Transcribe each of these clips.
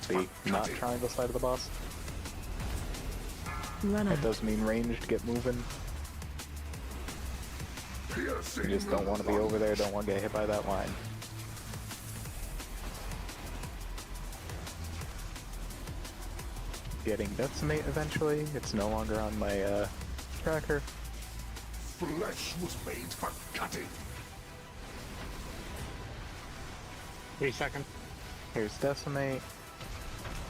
the not triangle side of the boss. That does mean ranged, get moving. You just don't want to be over there, don't want to get hit by that line. Getting decimate eventually, it's no longer on my tracker. Flesh was made for cutting. 3 seconds. Here's decimate.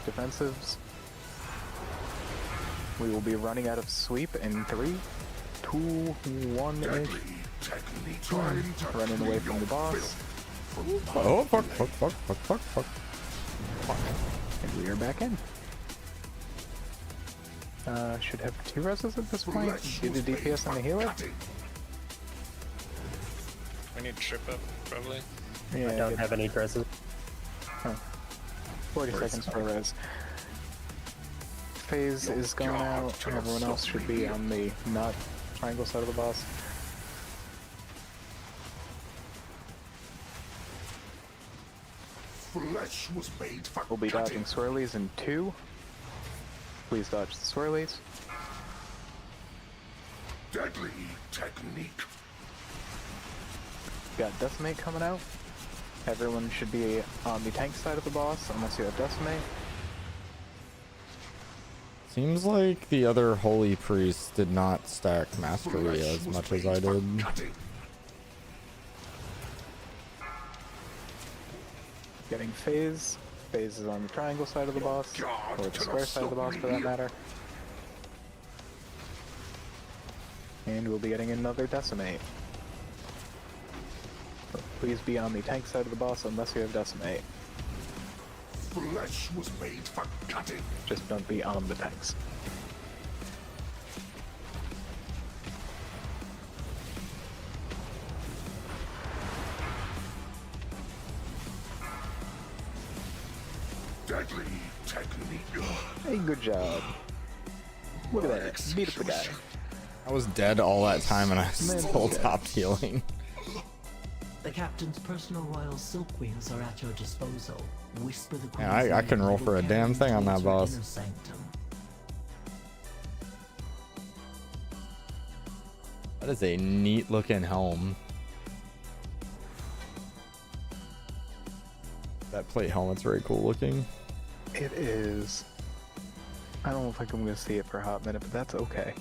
Defensives. We will be running out of sweep in 3, 2, 1-ish. Running away from the boss. Oh, fuck. And we are back in. Should have 2 reses at this point. Do the DPS and the healer. We need trip up, probably. Yeah, I don't have any dresses. Huh. 40 seconds per res. Phase is going out. Everyone else should be on the not triangle side of the boss. Flesh was made for We'll be dodging swirlies in 2. Please dodge the swirlies. Deadly technique. Got decimate coming out. Everyone should be on the tank side of the boss unless you have decimate. Seems like the other holy priest did not stack mastery as much as I did. Getting phase. Phase is on the triangle side of the boss, or the square side of the boss for that matter. And we'll be getting another decimate. So please be on the tank side of the boss unless you have decimate. Flesh was made for cutting. Just don't be on the tanks. Deadly technique. Hey, good job. Look at that. Beat up the guy. I was dead all that time and I still stopped healing. The captain's personal royal silk queens are at your disposal. Whisper the Yeah, I can roll for a damn thing on that boss. That is a neat looking helm. That plate helmet's very cool looking. It is. I don't think I'm going to see it for a hot minute, but that's okay.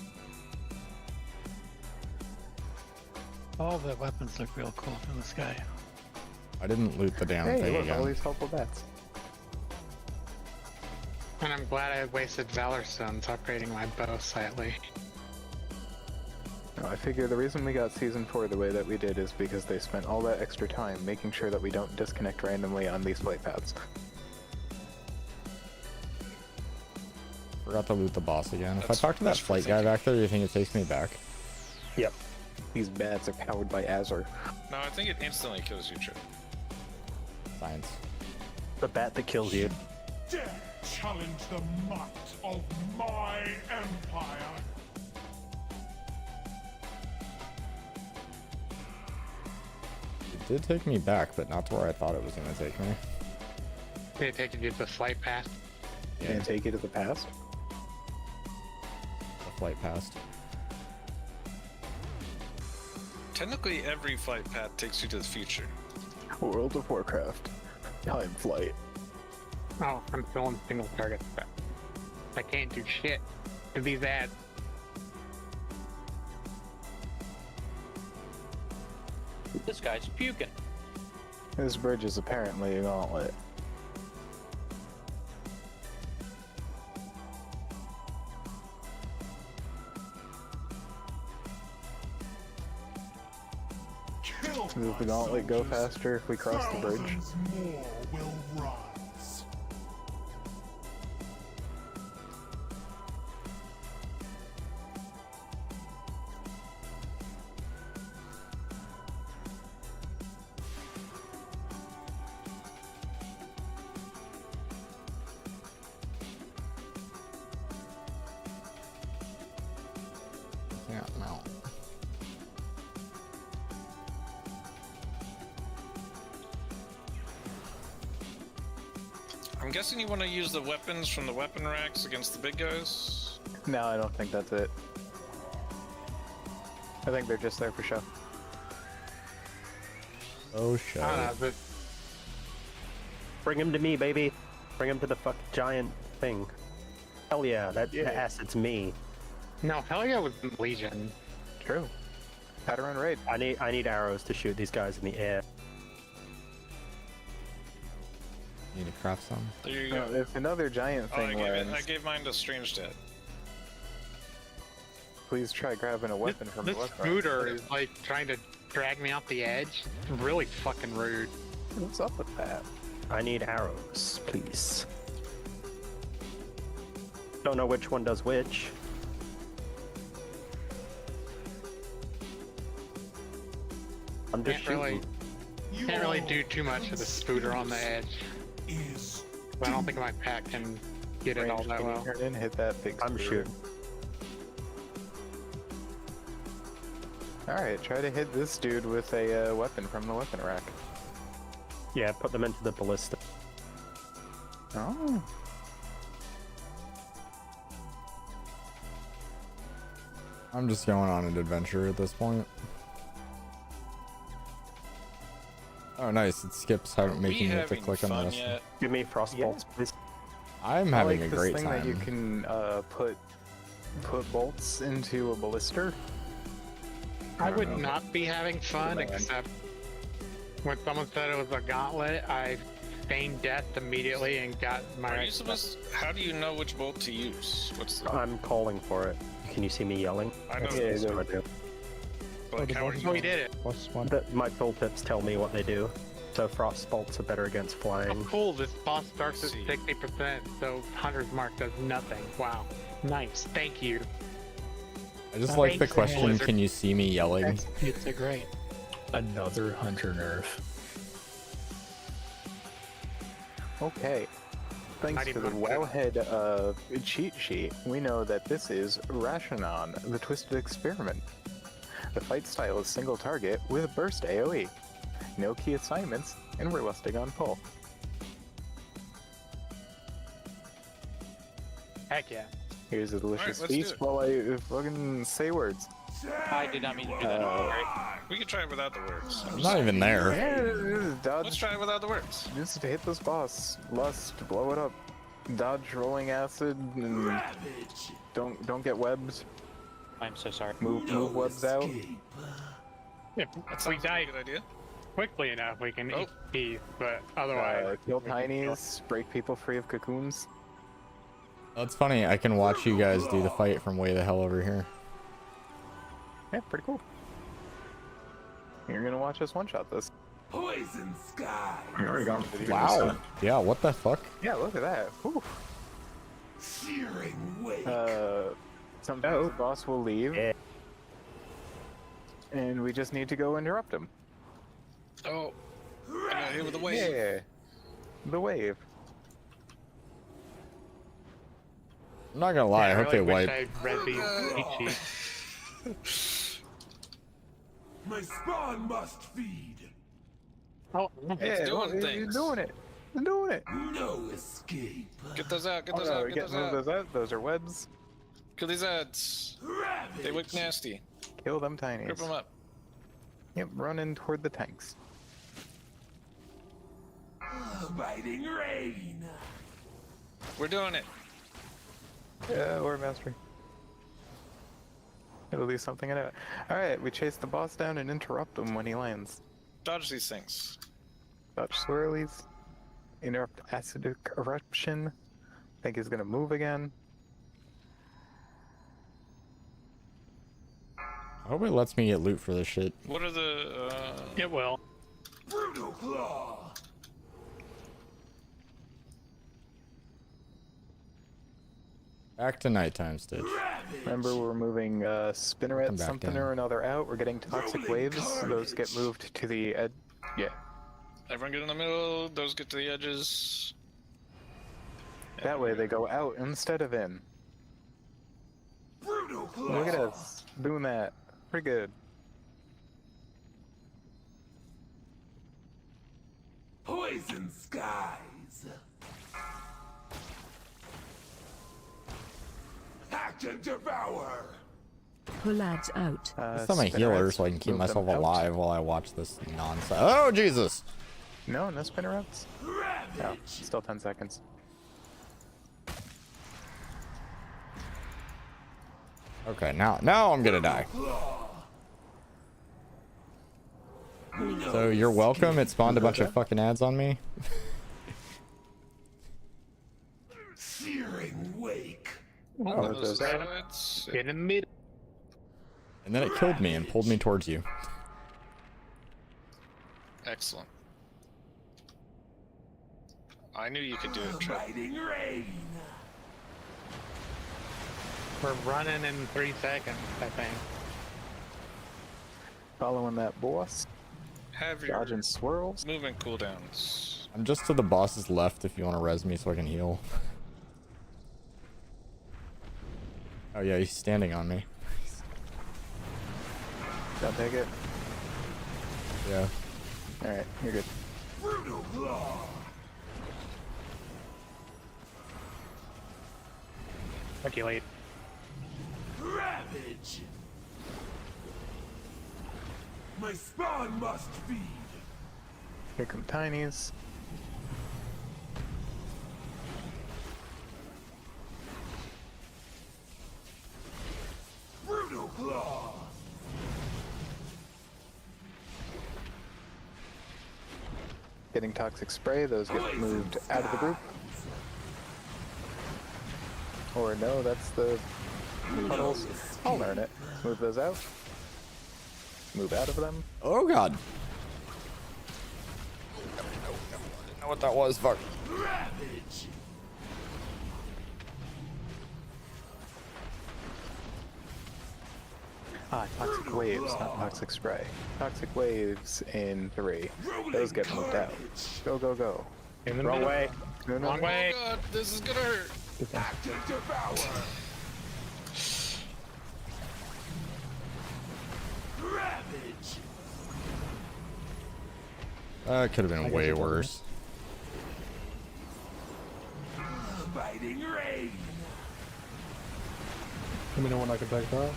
All the weapons look real cool in the sky. I didn't loot the damn Hey, thing look, again. all these helpful bets. And I'm glad I wasted Valor Stones upgrading my bow slightly. No, I figure the reason we got Season 4 the way that we did is because they spent all that extra time making sure that we don't disconnect randomly on these plate paths. Forgot to loot the boss again. If I talk to that flight guy back there, do you think it takes me back? Yep. These bats are powered by Azure. No, I think it instantly kills you, Trip. Science. The bat that kills you. Dare challenge the might of my empire. It did take me back, but not to where I thought it was going to take me. Did it take you to the flight path? Yeah. And take you to the past. The flight passed. Technically, every flight path takes you to the future. World of Warcraft. Time flight. Oh, I'm filling single targets, but I can't do shit to these ads. This guy's puking. This bridge is apparently a gauntlet. Does the gauntlet go faster if we cross the bridge? More will rise. Yeah, no. I'm guessing you want to use the weapons from the weapon racks against the big guys? No, I don't think that's it. I think they're just there for show. Oh shit. I don't know, but Bring him to me, baby. Bring him to the fuck giant thing. Hell yeah, that acid's me. no, hell yeah, with Legion. True. How to run raid. I need arrows to shoot these guys in the air. Need to craft some. There you go. If another giant Oh, I thing gave, lands, I gave mine to Strange Dad. please try grabbing a weapon from the This weapon. scooter is like trying to drag me off the edge. It's really fucking rude. What's up with that? I need arrows, please. Don't know which one does which. I'm just Can't really, shooting. can't really do too much with the scooter on the edge. Is But I don't think my pack can get it all Range, that can you well. turn in, hit that big I'm screw. shooting. Alright, try to hit this dude with a weapon from the weapon rack. Yeah, put them into the ballista. Oh. I'm just going on an adventure at this point. Oh, nice. It skips how making you have to click on fun this. yet? Give me frost Yeah. bolts, please. I'm I having like a this great thing time. that you can put bolts into a ballister. I don't would know. not be having fun Man. except when someone said it was a gauntlet, I feigned death immediately and got my. Are you supposed? How do you know which bolt to use? What's the? I'm calling for it. Can you see me yelling? I know. Yeah, That's what I do. Like, how are you? Oh, we did it. My tooltips tell me what they do. So frost bolts are better against Oh, flying. cool. This boss starts at See. 60%, so Hunter's Mark does nothing. Wow. Nice. Thank you. I just like the Thanks, question, Wizard. can you see me yelling? It's a great. Another hunter nerf. Okay. Thanks Mighty to the Blood. Wowhead cheat sheet, we know that this is Rashanon, the Twisted Experiment. The fight style is single target with burst AoE. No key assignments, and we're lusting on pull. Heck yeah. Here's a delicious let's do feast it. while I fucking say words. I did not mean to do that. We could try it without the words. I'm not even there. Yeah, Let's dodge. try it without the words. Just hit this boss. Lust, blow it up. Dodge rolling acid, and ravage. don't get webbed. I'm so sorry. Move webs out. Escape. If That we sounds like die a good idea. quickly enough, we can Oh. eat peas, but otherwise. Kill tinies, break people free of cocoons. That's funny. I can watch you guys do the fight from way the hell over here. Yeah, pretty cool. You're gonna watch us one-shot this. Poison sky. You already got Wow. Yeah, what the fuck? Yeah, look at that. Whew. Searing wake. Sometimes the boss will leave, Yeah. and we just need to go interrupt him. Oh, I got hit with a wave. Yeah, the wave. I'm not gonna lie. I hope they really wipe. wish I read these cheat sheets. My spawn must feed. Oh, Yeah, doing you're things. doing it. You're doing it. No escape. Get those out. Get Oh, those no, out. Get get those move out. those out. Those are webs. Kill these ads. Ravage. They look nasty. Kill them tinies. Grip them up. Yep, run in toward the tanks. Biting rain. We're doing it. Yeah, or mastery. It'll do something in it. Alright, we chase the boss down and interrupt him when he lands. Dodge these things. Dodge swirlies. Interrupt acidic eruption. Think he's gonna move again. I hope it lets me get loot for this shit. What are the? it will. Brutal claw. Back to nighttime, Stitch. Ravage. Remember, we're moving Come Spinneret back something down. or another out. We're getting toxic Rolling waves. Those get carnage. moved to the edge. Yeah, Everyone get in the middle. Those get to the edges. that way they go out instead of in. Brutal claw. Look at us doing that. Pretty good. Poison skies. Attack and devour! Pull ads out. It's not my spinner healer, routes, so I can keep move them myself out. alive while I watch this nonsense. Oh, Jesus! No, no spinner routes. No, Ravage! still 10 seconds. Okay, now I'm gonna die. So you're welcome. It spawned a bunch of fucking ads on me. Searing wake! Oh, Those those ads. In the middle. And then it killed me and pulled me towards you. Excellent. I knew you could do it, Trev. Biting rain! We're running in 3 seconds, I think. Following that boss. Have your Dodging swirls. movement cooldowns. I'm just to the boss's left if you want to res me so I can heal. Oh yeah, he's standing on me. Don't take it. Yeah. Alright, you're good. Brutal claw! Speculate. Ravage! My spawn must feed! Here come tinies. Brutal claw! Getting toxic spray, those get moved out of the group. Or no, that's the puddles. I'll learn it. Move those out. Move out of them. Oh god. I didn't know what that was. Fuck. Ravage! Ah, toxic waves, not toxic spray. Toxic waves in 3. Those get moved out. Go, go, go. In the Wrong middle. way. No, no, Wrong no. way. God, this is gonna hurt. Act and devour! Ravage! It could have been way worse. Biting rain! Let me know when I can back that.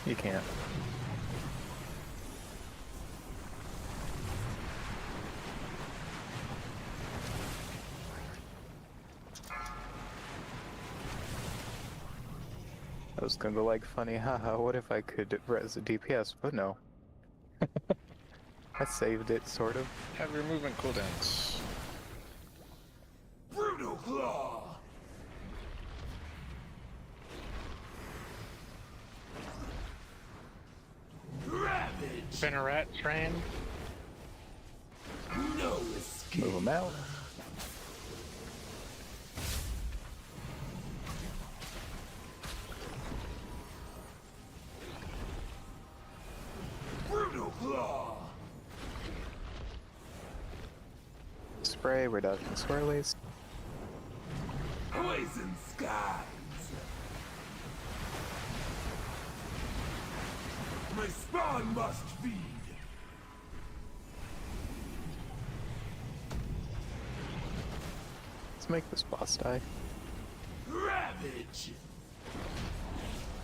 You can't. I was gonna go like funny, haha, what if I could res a DPS, but no. I saved it, sort of. Have your movement cooldowns. Brutal claw! Ravage! Spinneret train. No escape! Move them out. Brutal claw! Spray, we're dodging swirlies. Poison skies! My spawn must feed! Let's make this boss die. Ravage!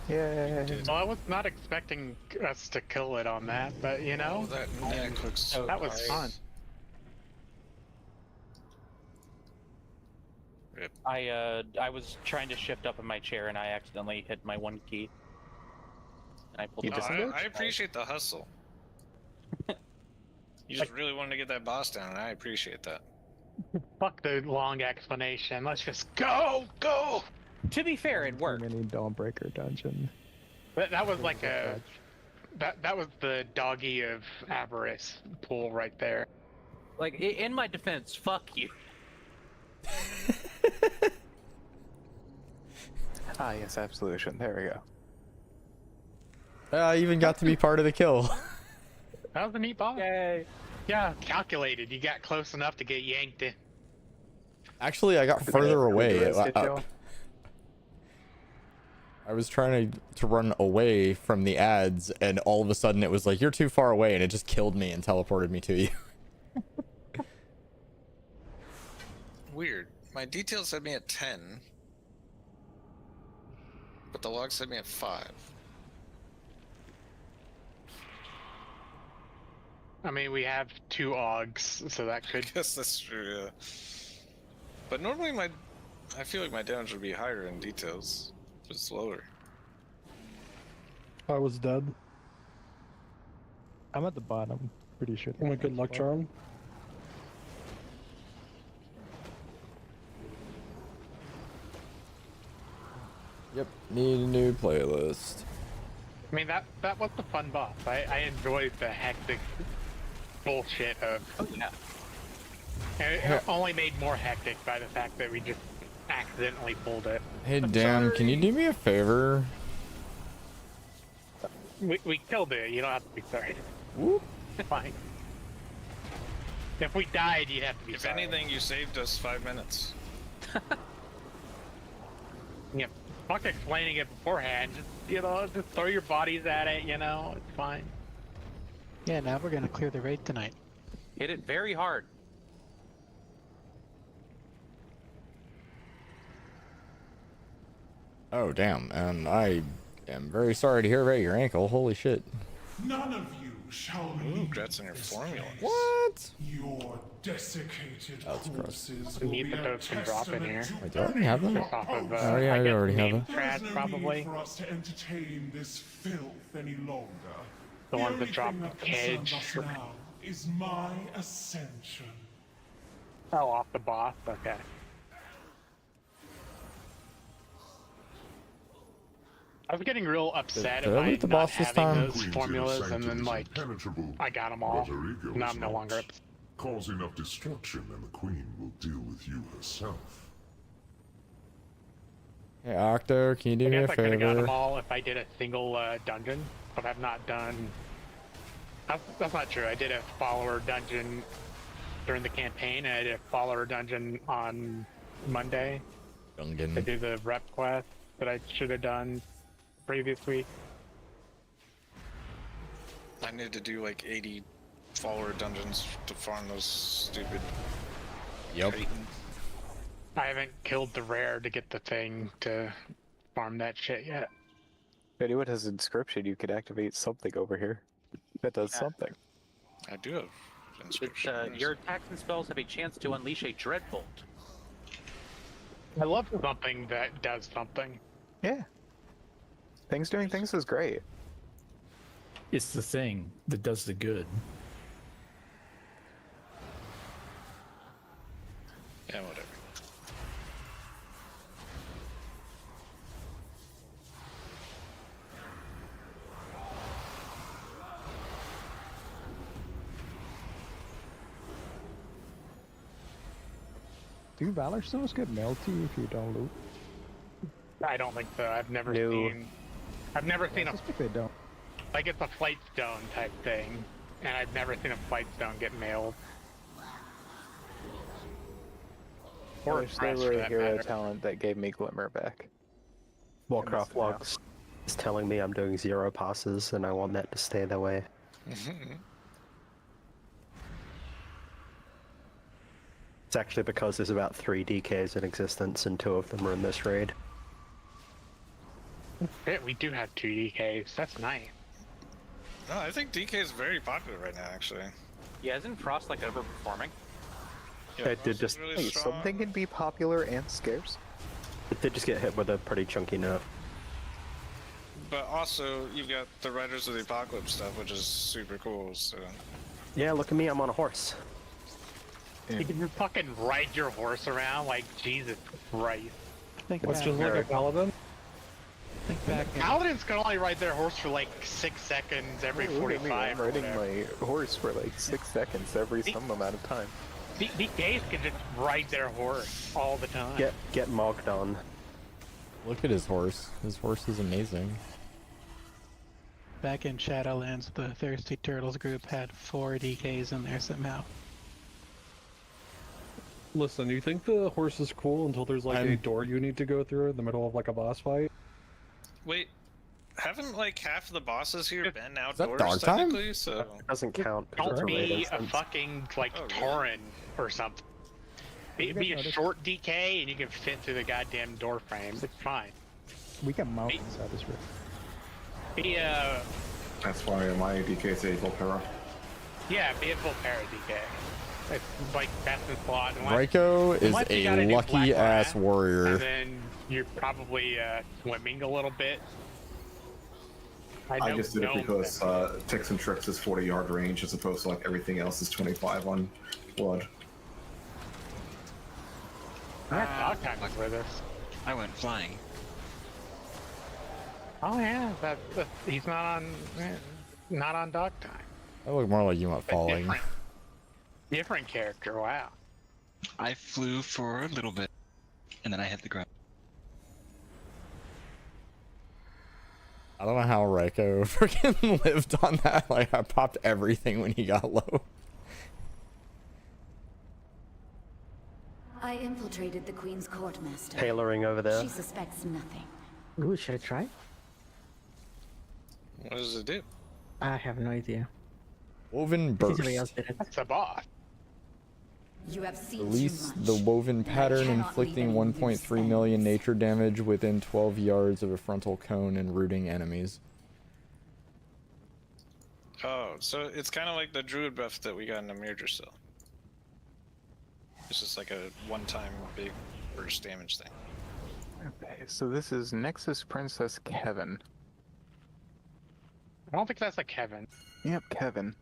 Yay! Well, I was not expecting us to kill it on that, but you know, Oh, that neck looks so that was nice. fun. Rip. I was trying to shift up in my chair and I accidentally hit my one key. And I pulled You it just- off. disengage? I appreciate the hustle. You just really wanted to get that boss down, and I appreciate that. Fuck the long explanation. Let's just go, go. To be fair, it worked. Mini Dawnbreaker dungeon. That was like a that was the doggy of avarice pool right there. Like, in my defense, fuck you. Ah, yes, absolution. There we go. I even got to be part of the kill. That was a neat boss. Yay. Yeah, calculated. You got close enough to get yanked in. Actually, I got further away. Did the rest get you? I was trying to run away from the ads, and all of a sudden it was like, you're too far away, and it just killed me and teleported me to you. Weird. My details had me at 10. But the log said me at 5. I mean, we have 2 augs, so that I could. guess that's true, yeah. But normally I feel like my damage would be higher in details, but it's lower. I was dead. I'm at the bottom. Pretty sure. Oh my good luck charm. Yep, need a new playlist. I mean, that was the fun boss. I enjoyed the hectic bullshit of. Oh yeah. And it only made more hectic by the fact that we just accidentally pulled it. Hey Dan, can you do me a favor? We killed it. You don't have to be sorry. Whoop. Fine. If we died, you'd have to be If sorry. anything, you saved us 5 minutes. Yeah. Fuck explaining it beforehand. Just throw your bodies at it. It's fine. Yeah, now we're gonna clear the raid tonight. Hit it very hard. Oh damn, and I am very sorry to hear about your ankle. Holy shit. None of you shall Ooh, leave congrats on your this formula. place. What? Your desiccated That's gross. corpses We will need be to a put some drop in here. testament Wait, to do I already have them? your Just off of, host. Oh, yeah, I guess already have name it. Trash, There's no probably. need for us to entertain this filth any longer. The ones that only drop thing the that concerns cage. us now is my ascension. Oh, off the boss. Okay. I was getting real upset Did I about loot the not boss this having time? those formulas, and then like I got them all. But her ego Now is I'm no not. longer upset. Cause enough destruction, and the queen will deal with you herself. Hey Octo, can you do I me a guess I could have got them favor? all if I did a single dungeon, but I've not done. That's not true. I did a follower dungeon during the campaign, and I did a follower dungeon on Monday. I Gungan. do the rep quest that I should have done previous week. I need to do like 80 follower dungeons to farm those stupid. Yep. Titan. I haven't killed the rare to get the thing to farm that shit yet. If anyone has inscription, you could activate something over here that does Yeah. something. I do have inscription. Your attacks and spells have a chance to unleash a dreadbolt. I love something that does something. Yeah. Things doing things is great. It's the thing that does the good. Yeah, whatever. Do Valor stones get mailed to you if you don't loot? I don't think so. I've never No. seen. I've never seen I a suspect they don't. like it's a flight stone type thing, and I've never seen a flight stone get mailed. I Or wish there press, were for a that hero matter. talent that gave me Glimmer back. Warcraft now. logs is telling me I'm doing 0 passes, and I want that to stay that way. It's actually because there's about 3 DKs in existence, and 2 of them are in this raid. Shit, we do have 2 DKs. That's nice. No, I think DK is very popular right now, actually. Yeah, isn't Frost like overperforming? Yeah, It did Frost is just- really Hey, strong. something can be popular and scarce. It did just get hit with a pretty chunky nerf. But also, you've got the Riders of the Apocalypse stuff, which is super cool. So Yeah, look at me, I'm on a horse. You can just fucking ride your horse around like Jesus Christ. Think What's back, just like a paladin? think back. Paladins can only ride their horse for like 6 seconds every Look at me, 45 I'm or riding whatever. my horse for like 6 seconds every some amount of time. DKs can just ride their horse all the time. Get mogged on. Look at his horse. His horse is amazing. Back in Shadowlands, the Thirsty Turtles group had 4 DKs in there somehow. Listen, you think the horse is cool until there's like a I'm- door you need to go through in the middle of like a boss fight? wait, haven't like half of the bosses here been that outdoors dog time? technically? So It doesn't count. 'cause it's Don't a raid be a instance. fucking like Oh, really? Tauren or something. Be a noticed- short DK and you can fit through the goddamn door frames. It's fine. We can mount inside this rift. That's why my DK is a Volpera. Yeah, be a Volpera DK. It's like best in slot. Raiko is a lucky ass warrior. And then you're probably swimming a little bit. I just did it because Ticks and Tricks is 40-yard range as opposed to like everything else is 25 on blood. Dog time was with us. I went flying. Oh yeah, he's not on dog time. That looked more like you went falling. Different character. Wow. I flew for a little bit, and then I hit the ground. I don't know how Raiko freaking lived on that. Like, I popped everything when he got low. I infiltrated the Queen's court, Master. Tailoring over there. She suspects nothing. Ooh, should I try? What does it do? I have no idea. Woven burst. That's a boss. You have seen Release too much. the woven pattern, cannot inflicting leave any 1.3 million nature damage within 12 yards of a frontal cone and rooting enemies. Oh, so it's kind of like the druid buff that we got in the Mirror Cell. It's just like a one-time big burst damage thing. Okay, so this is Nexus Princess Kevin. I don't think that's a Kevin. Yep, Kevin.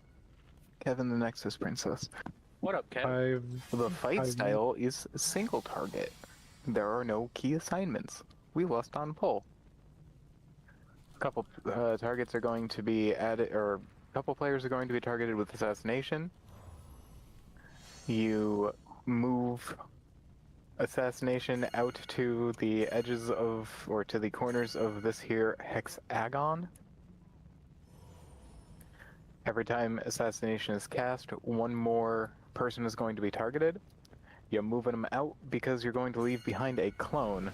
Kevin the Nexus Princess. What up, Kevin? The fight style is single target. There are no key assignments. We lost on pull. A couple targets are going to be added, or a couple players are going to be targeted with assassination. You move assassination out to the edges of, or to the corners of this here hexagon. Every time assassination is cast, one more person is going to be targeted. You're moving them out because you're going to leave behind a clone.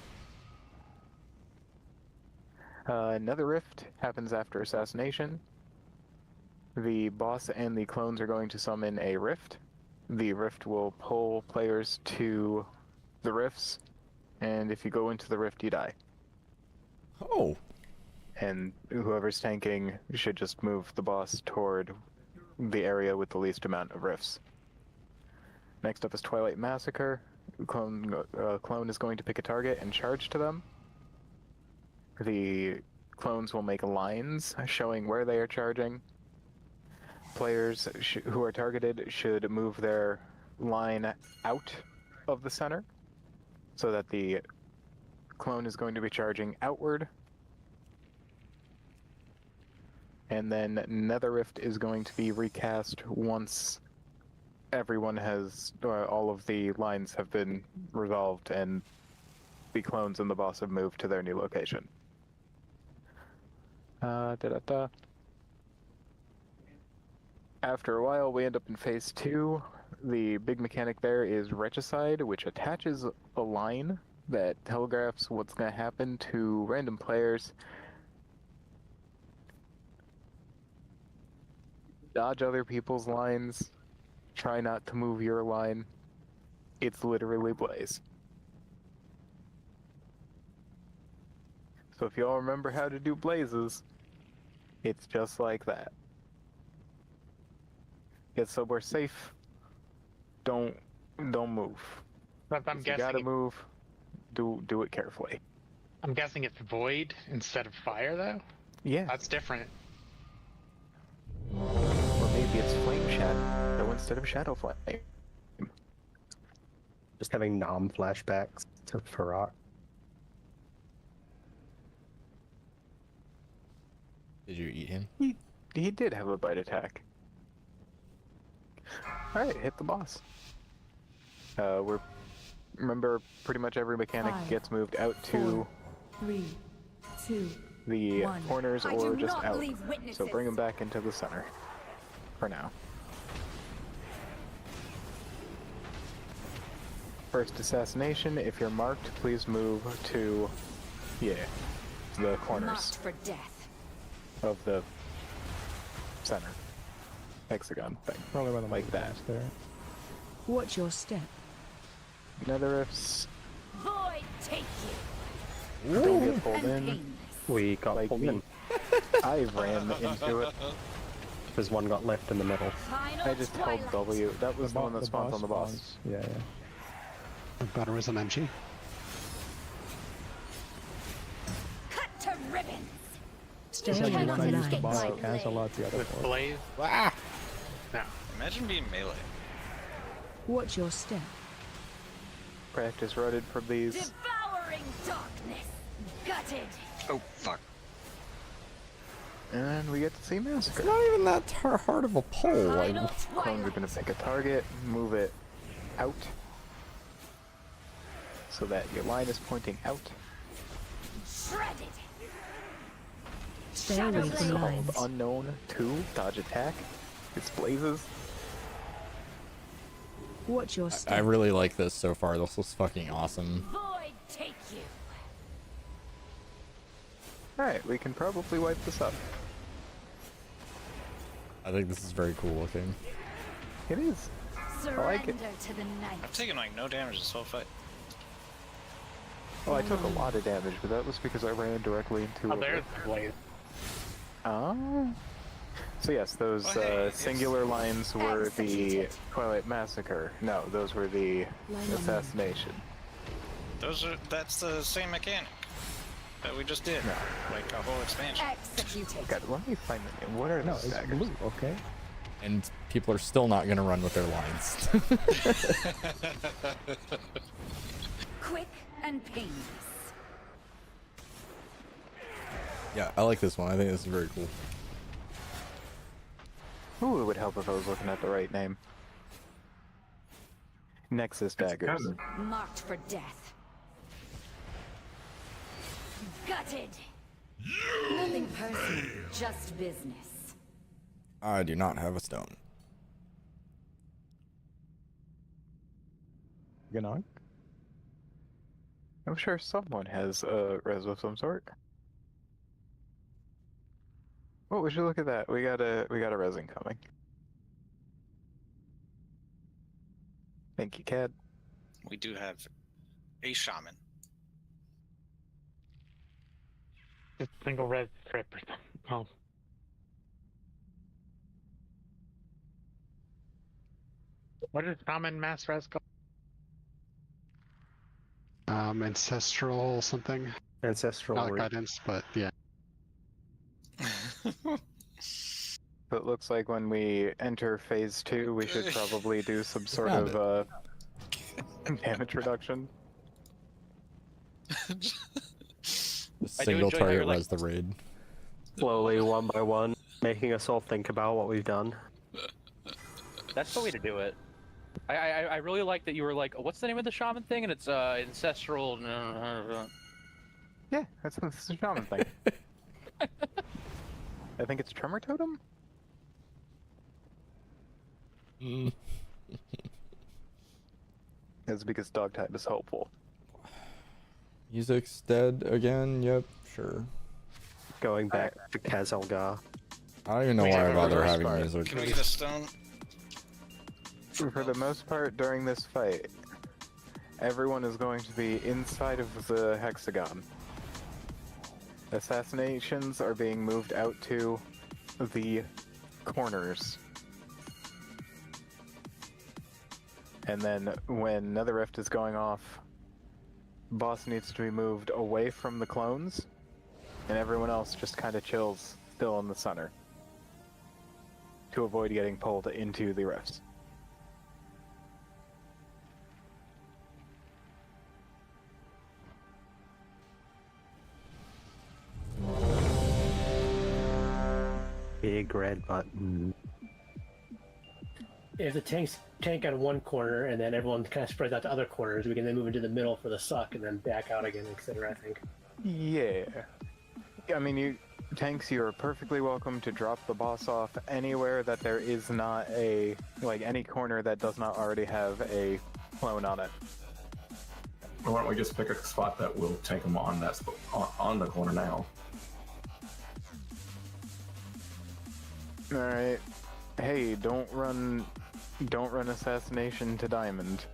Another rift happens after assassination. The boss and the clones are going to summon a rift. The rift will pull players to the rifts, and if you go into the rift, you die. Oh. And whoever's tanking should just move the boss toward the area with the least amount of rifts. Next up is Twilight Massacre. Clone is going to pick a target and charge to them. The clones will make lines showing where they are charging. Players who are targeted should move their line out of the center so that the clone is going to be charging outward. And then Nether Rift is going to be recast once everyone has, all of the lines have been resolved and the clones and the boss have moved to their new location. After a while, we end up in phase 2. The big mechanic there is Regicide, which attaches a line that telegraphs what's going to happen to random players. Dodge other people's lines. Try not to move your line. It's literally Blaze. So if you all remember how to do Blazes, it's just like that. Get somewhere safe. Don't move. But I'm If guessing you gotta move. Do it carefully. I'm guessing it's void instead of fire, though. Yeah. That's different. Or maybe it's flame shadow instead of shadow flame. Just having nom flashbacks to Farrak. Did you eat him? He did have a bite attack. Alright, hit the boss. Remember, pretty much every mechanic gets moved out to 3, 2, the 1. corners I or do just not out. leave witnesses. So bring them back into the center. For now. First assassination, if you're marked, please move to, the corners Marked for death. of the center. Hexagon thing. Probably one of like that. There. Watch your step. Nether rifts. Void take Don't get pulled in. We got Like pulled me. in. I ran into it. Because one got left in the middle. I just held W. That was the one that spawns on the boss. spawns. Yeah. Butter was an MG. Cut to ribbons. Stay It's like away when from I the used to lines. buy cancel out the other With force. Blaze. Ah! No. Imagine being melee. Watch your step. Practice rutted from these. Devouring darkness. Gutted. Oh, fuck. And we get to see Massacre. Not even that hard of a pull. Like, Final Clones are twilight. going to pick a target, move it out, so that your line is pointing out. Shredded. Stay away from Called lines. Unknown 2, dodge attack. It's blazes. Watch your I step. really like this so far. This looks fucking awesome. Void take you. Alright, we can probably wipe this up. I think this is very cool looking. It is. Surrender like it. to the night. I've taken like no damage this whole fight. Well, I took a lot of damage, but that was because I ran directly into Oh, there's Blaze. Oh. So yes, those Well, hey, it's- singular lines were the Executed. Twilight Massacre. No, those were the assassination. That's the same mechanic that we just did. No. Like a whole expansion. Executed. God, let me find the name. What are No, those it's daggers? blue. Okay. And people are still not gonna run with their lines. Quick and painless. Yeah, I like this one. I think this is very cool. Ooh, it would help if I was looking at the right name. Nexus daggers. Marked for death. Gutted. Nothing personal, just business. I do not have a stone. Gnark. I'm sure someone has a res of some sort. Oh, would you look at that? We got a resin coming. Thank you, Cad. We do have a shaman. Just single res trip or something. Oh. What is common mass res called? Ancestral something. Ancestral Not root. guidance, but yeah. So it looks like when we enter phase 2, we should probably do some sort Found of damage reduction. The I do single enjoy how target you're like- res the raid. Slowly, one by one, making us all think about what we've done. That's the way to do it. I really like that you were like, what's the name of the shaman thing? And it's ancestral. Yeah, that's the shaman thing. I think it's Tremor Totem? That's because dog type is helpful. Music's dead again. Yep, sure. Going back to Kazalgar. I don't even know We why have I a bother reverse having fire. music. Can we get a stone? For the most part, during this fight, everyone is going to be inside of the hexagon. Assassinations are being moved out to the corners. And then when Nether Rift is going off, boss needs to be moved away from the clones, and everyone else just kind of chills still in the center to avoid getting pulled into the rifts. Big red button. If the tank out of one corner and then everyone kind of spreads out to other corners, we can then move into the middle for the suck and then back out again, etc. I think. Yeah. I mean, tanks, you are perfectly welcome to drop the boss off anywhere that there is not a, like, any corner that does not already have a clone on it. Why don't we just pick a spot that will take them on on the corner now? Alright. Hey, don't run assassination to diamond.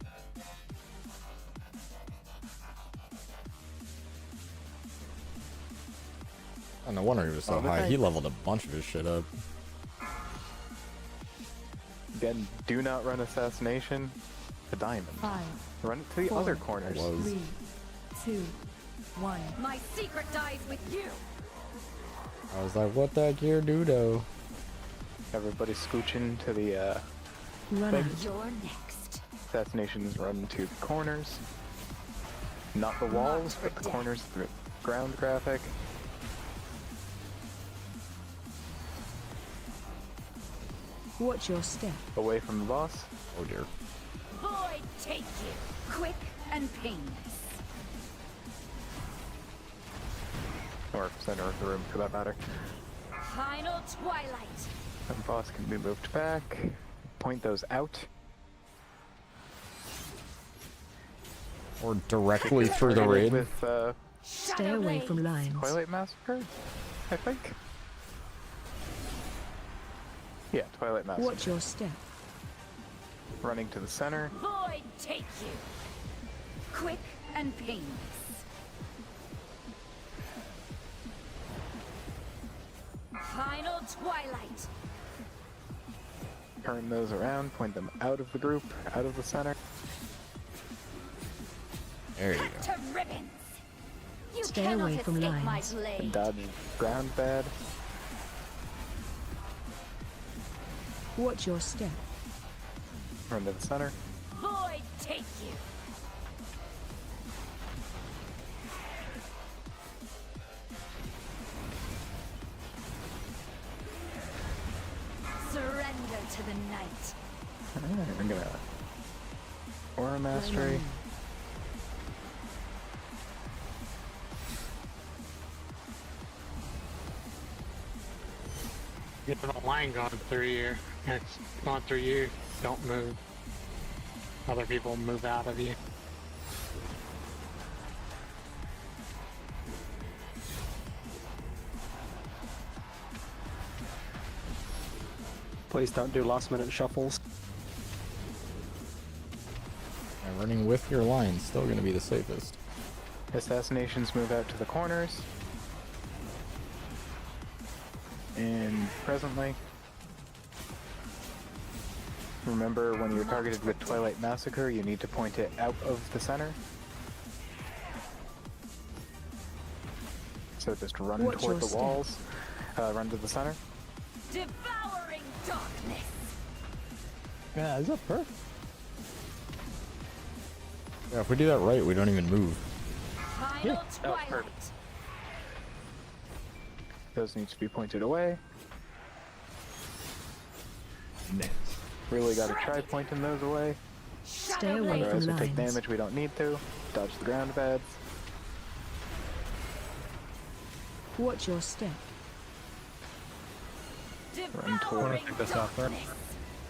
Oh, no wonder he was so Oh, high. okay. He leveled a bunch of his shit up. Again, do not run assassination. The diamond. 5, Run it to the 4, other corners. 3, 2, 1. My secret dies with you. I was like, what that gear do though? Everybody scooching to the Run thing. out. You're next. Assassinations run to the corners. Not the walls, but the corners of the ground graphic. Watch your step. Away from the boss. Oh dear. Void take you. Quick and painless. Or center of the room for that matter. Final twilight. The boss can be moved back. Point those out. Or directly through the Target it raid. with Stay away from lines. Twilight Massacre, I think. Yeah, Twilight Massacre. Watch your step. Running to the center. Void take you. Quick and painless. Final twilight. Turn those around. Point them out of the group, out of the center. There you go. To ribbons. You Stay cannot away from escape my lines. blade. Dodge ground bad. Watch your step. Run to the center. Void take you. Surrender to the night. Alright, I'm gonna Aura Mastery. Get the line going through you. It's going through you. Don't move. Other people move out of you. Please don't do last minute shuffles. And running with your line still gonna be the safest. Assassinations move out to the corners. And presently, remember when you're targeted with Twilight Massacre, you need to point it out of the center. So just run Watch toward your the step. walls, run to the center. Devouring darkness. Yeah, is that perfect? Yeah, if we do that right, we don't even move. Final twilight. Those need to be pointed away. Really gotta try pointing those away. Stay away Otherwise from we take lines. damage we don't need to. Dodge the ground beds. Watch your step. Run toward Darkness.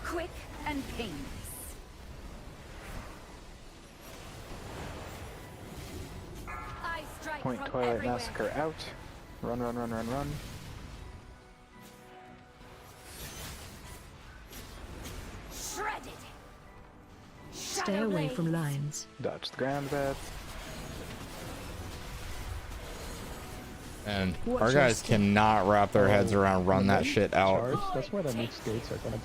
Quick and painless. I strike Point from Twilight everywhere. Massacre out. Run, run, run, run, run. Shredded. Stay away from lines. Dodge the ground beds. And Watch our your guys step. cannot wrap their heads around run that shit out. Charge? That's why the next gates are gonna.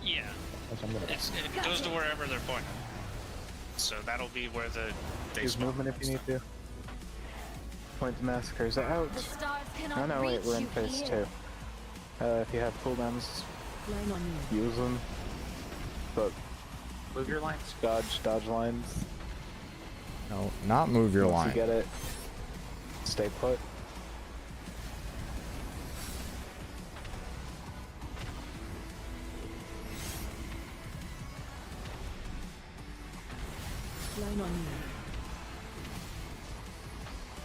Yeah. That's what I'm gonna. It goes to wherever they're pointing. So that'll be where they Use spawn. movement if you need to. Point the massacres out. The stars Oh cannot no, wait, reach we're in you phase here. 2. If you have cooldowns, Line on you. use them. But Move your lines. dodge lines. No, not move your Once line. you get it, stay put. Line on you.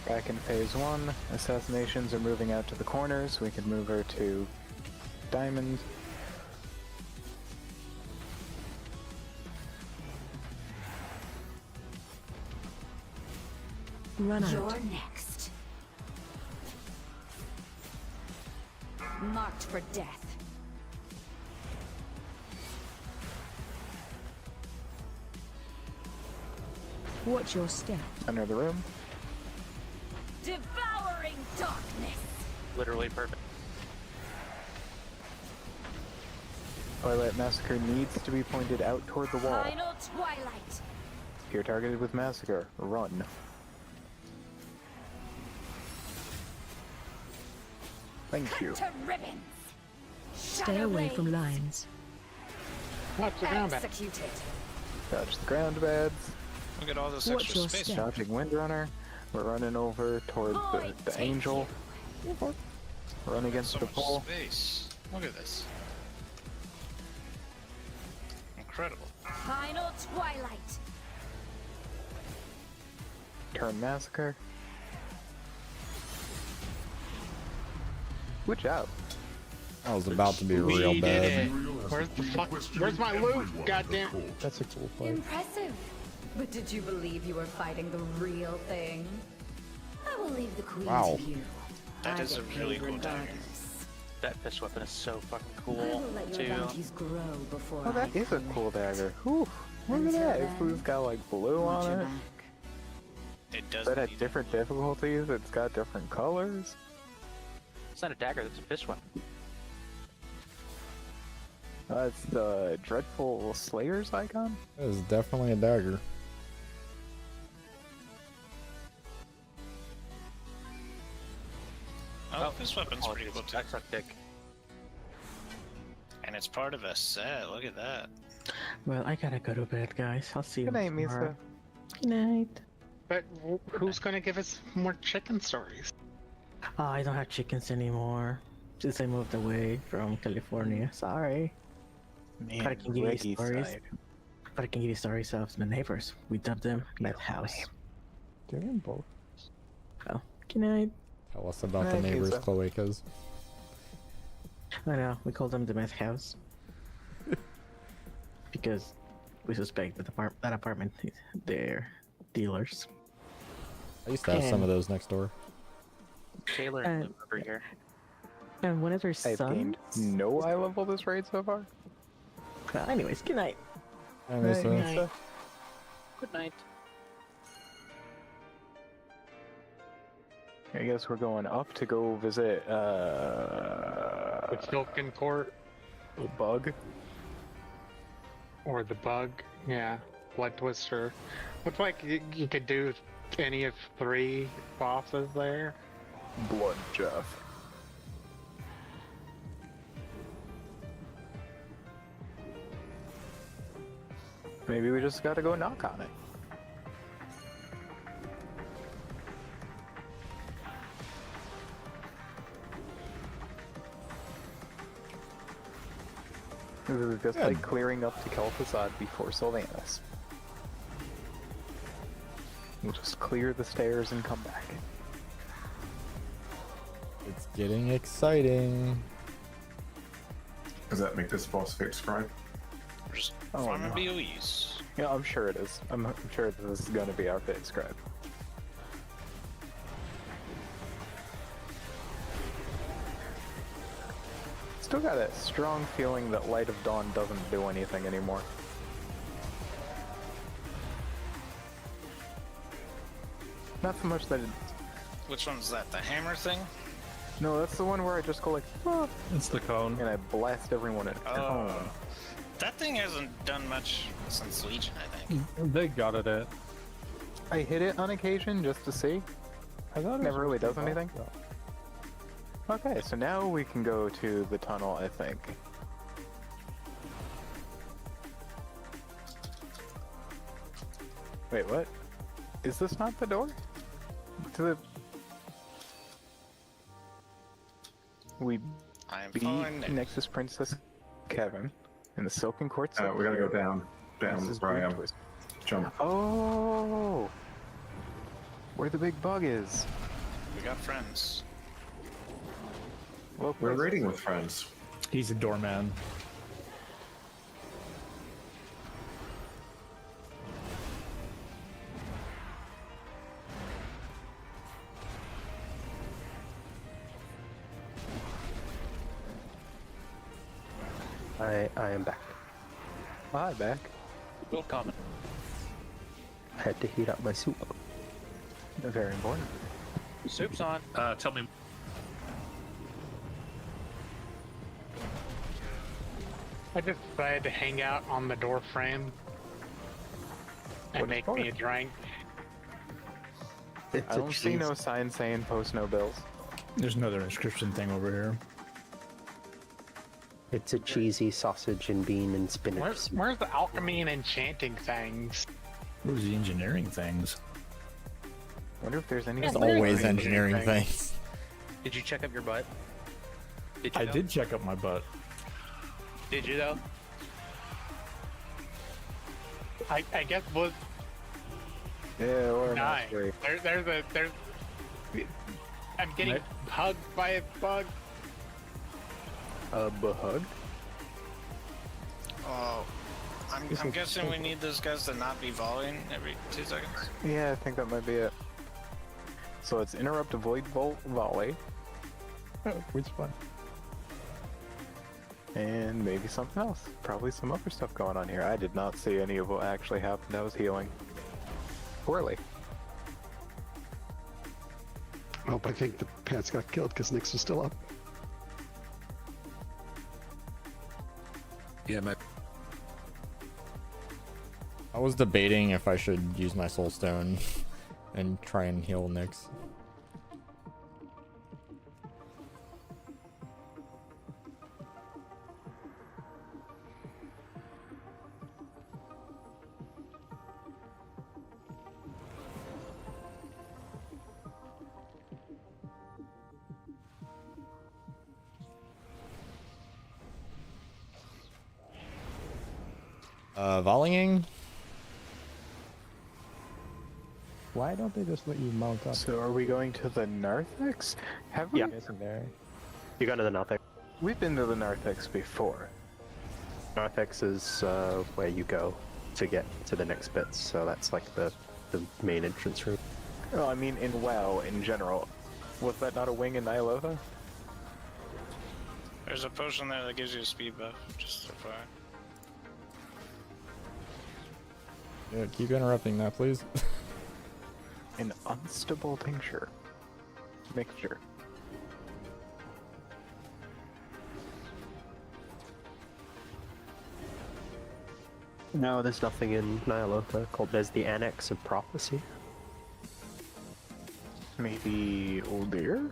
Back in phase 1, assassinations are moving out to the corners. We can move her to diamond. Run out. You're next. Marked for death. Watch your step. Center of the room. Devouring darkness. literally perfect. Twilight Massacre needs to be pointed out toward the wall. Final twilight. If you're targeted with Massacre, run. Thank you. To ribbons. Stay away from lines. Watch the ground back. Executed. Dodge the ground beds. Look at all this Watch extra your space. step. Dodging Windrunner. We're running over toward the Angel. Run against So the much pole. space. Look at this. Incredible. Final twilight. Turn Massacre. Good job. That was about to be We real did bad. it. Where's the fuck? Where's my loot? Goddamn. That's a cool fight. Impressive. But did you believe you were fighting the real thing? I will leave the queen Wow. to you. That I is a get really paid cool dagger. regardless. That fish weapon is so fucking I cool, will let your too. bounties grow before Oh, that I is a come cool it. dagger. Whew. Look at Until that. then, It's Blue's got like blue watch on your it. back. It does. But at need- different difficulties, it's got different colors. It's not a dagger, that's a fish weapon. It's the Dreadful Slayer's icon. That is definitely a dagger. Oh, this weapon's pretty cool too. That's a dick. And it's part of a set. Look at that. Well, I gotta go to bed, guys. I'll see you Good night, tomorrow. Misa. Good night. But who's gonna give us more chicken stories? Oh, I don't have chickens anymore. Since I moved away from California. Sorry. Man, But I can give you Reggie stories. side. But I can give you stories of the neighbors. We dubbed them Meth House. Doing both. Oh, good night. Tell us about the Thank you, neighbors' sir. cloacas. I know, we call them the Meth House. Because we suspect that that apartment, they're dealers. I used to have some of those next door. Taylor And- live over here. And one of their I've sons... gained no eye level this raid so far. Anyways, good night. I miss Hey, that. Misa. Good night. I guess we're going up to go visit The Silken Court the bug. or the bug? Yeah, Blood Twister. Looks like you could do any of 3 bosses there. Blood Jeff. Maybe we just gotta go knock on it. This is just like clearing up to Kel'Thuzad before Sylvanas. We'll just clear the stairs and come back. It's getting exciting. Does that make this boss fight scribe? Just Oh, farming no. BOEs. Yeah, I'm sure it is. I'm sure this is gonna be our fit scribe. Still got a strong feeling that Light of Dawn doesn't do anything anymore. Not so much that it... Which one's that? The hammer thing? No, that's the one where I just go like, "Ah," It's the cone. and I blast everyone at Oh. home. That thing hasn't done much since Legion, I think. They got it at. I hit it on occasion just to see. I thought it Never really was does pretty anything. fast, Okay, so now we can go to the tunnel, I think. Wait, what? Is this not the door? To the... We I am beat following Nick. Nexus Princess Kevin in the Silken Courts. We gotta go down. This Down is where I am. Twist. Jump. Oh! Where the big bug is. We got friends. Look, We're raiding with friends. He's a doorman. I am back. Hi, back. Will comment. Had to heat up my soup. Very important. Soup's on. Tell me. I just decided to hang out on the door frame and What make for? me a drink. It's I a don't see cheese. no sign saying post no bills. There's another inscription thing over here. It's a cheesy sausage and bean and spinach. Where's the alchemy and enchanting things? Where's the engineering things? Wonder if there's any. There's always engineering things. Did you check up your butt? Did you I though? did check up my butt. Did you though? I guess was Yeah, or not. nice. There's I'm getting Right. hugged by a bug. Bug? Oh, I'm guessing we need those guys to not be volleying every 2 seconds. Yeah, I think that might be it. So it's interrupt, avoid, volley, Oh, which one? and maybe something else. Probably some other stuff going on here. I did not see any of what actually happened. I was healing poorly. Oh, I think the pants got killed because Nyx was still up. Yeah, my. I was debating if I should use my soul stone and try and heal Nyx. Volleying? Why don't they just let you mount up? So are we going to the narthex? Have we? Yeah. Isn't there? You go to the narthex. We've been to the narthex before. Narthex is where you go to get to the next bits, so that's like the main entrance room. Oh, I mean in WoW in general. Was that not a wing in Nyalotha? There's a potion there that gives you a speed buff, just so far. Yeah, keep interrupting that, please. An unstable tincture. Mixture. No, there's nothing in Nyalotha called. There's the Annex of Prophecy. Maybe Uldir?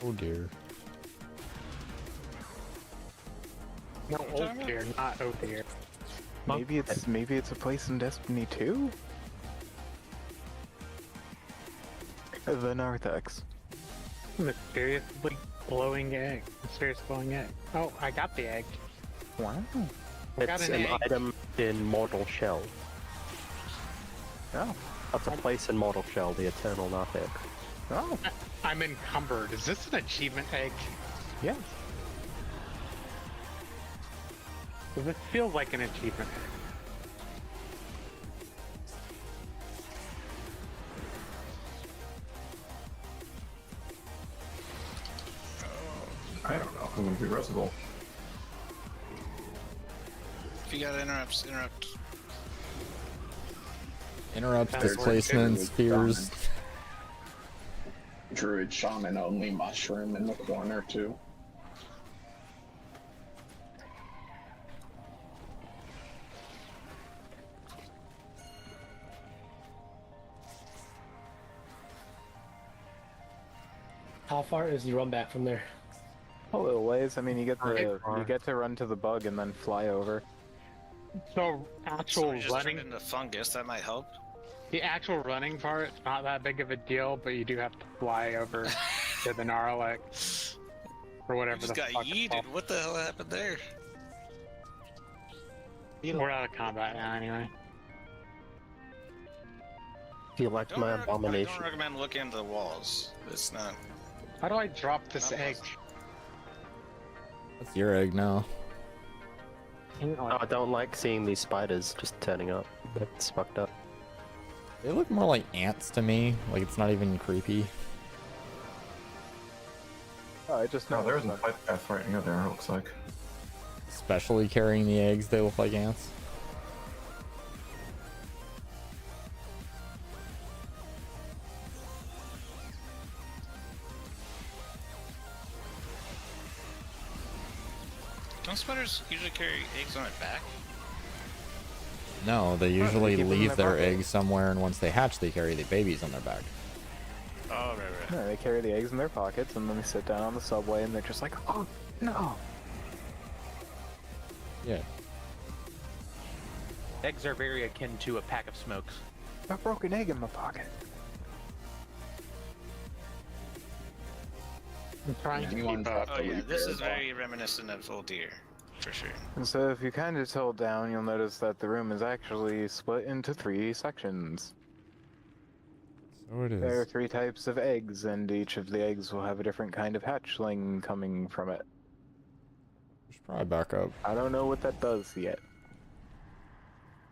Oh dear. No, oh dear, not oh dear. Maybe it's a place in Destiny 2? The narthex. Mysteriously glowing egg. Mysterious glowing egg. Oh, I got the egg. Wow. Got It's an an egg. item in Mortal Shell. Oh. That's a place in Mortal Shell, the Eternal Narthex. Oh. I'm encumbered. Is this an achievement egg? Yes. Does it feel like an achievement egg? I don't know. I'm gonna be resible. If you got interrupts, interrupt. Interrupts, That's displacements, fears. Druid shaman only mushroom in the corner too. How far is the run back from there? A little ways. I mean, you get to run to the bug and then fly over. So So actual we just running, turned into fungus. That might help. the actual running part, it's not that big of a deal, but you do have to fly over to the Gnarlek or whatever Just the got fuck it's yeeted. called. What the hell happened there? We're out of combat now, anyway. Do you like my I abomination? don't recommend looking into the walls. It's not. How do I drop this egg? That's your egg now. Oh, I don't like seeing these spiders just turning up. It's fucked up. They look more like ants to me. Like it's not even creepy. Oh, I just No, know. there isn't a fight path right near there, it looks like. Especially carrying the eggs, they look like ants. Don't spiders usually carry eggs on their back? No, they usually keep them in leave their their pocket. eggs somewhere, and once they hatch, they carry the babies on their back. Oh, right. No, they carry the eggs in their pockets, and then they sit down on the subway, and they're just like, oh, no. Yeah. Eggs are very akin to a pack of smokes. A broken egg in my pocket. I'm trying to keep up. Oh yeah, this is very reminiscent of Old Deer, for sure. And so if you kind of tilt down, you'll notice that the room is actually split into 3 sections. So it is. There are 3 types of eggs, and each of the eggs will have a different kind of hatchling coming from it. Just probably back up. I don't know what that does yet.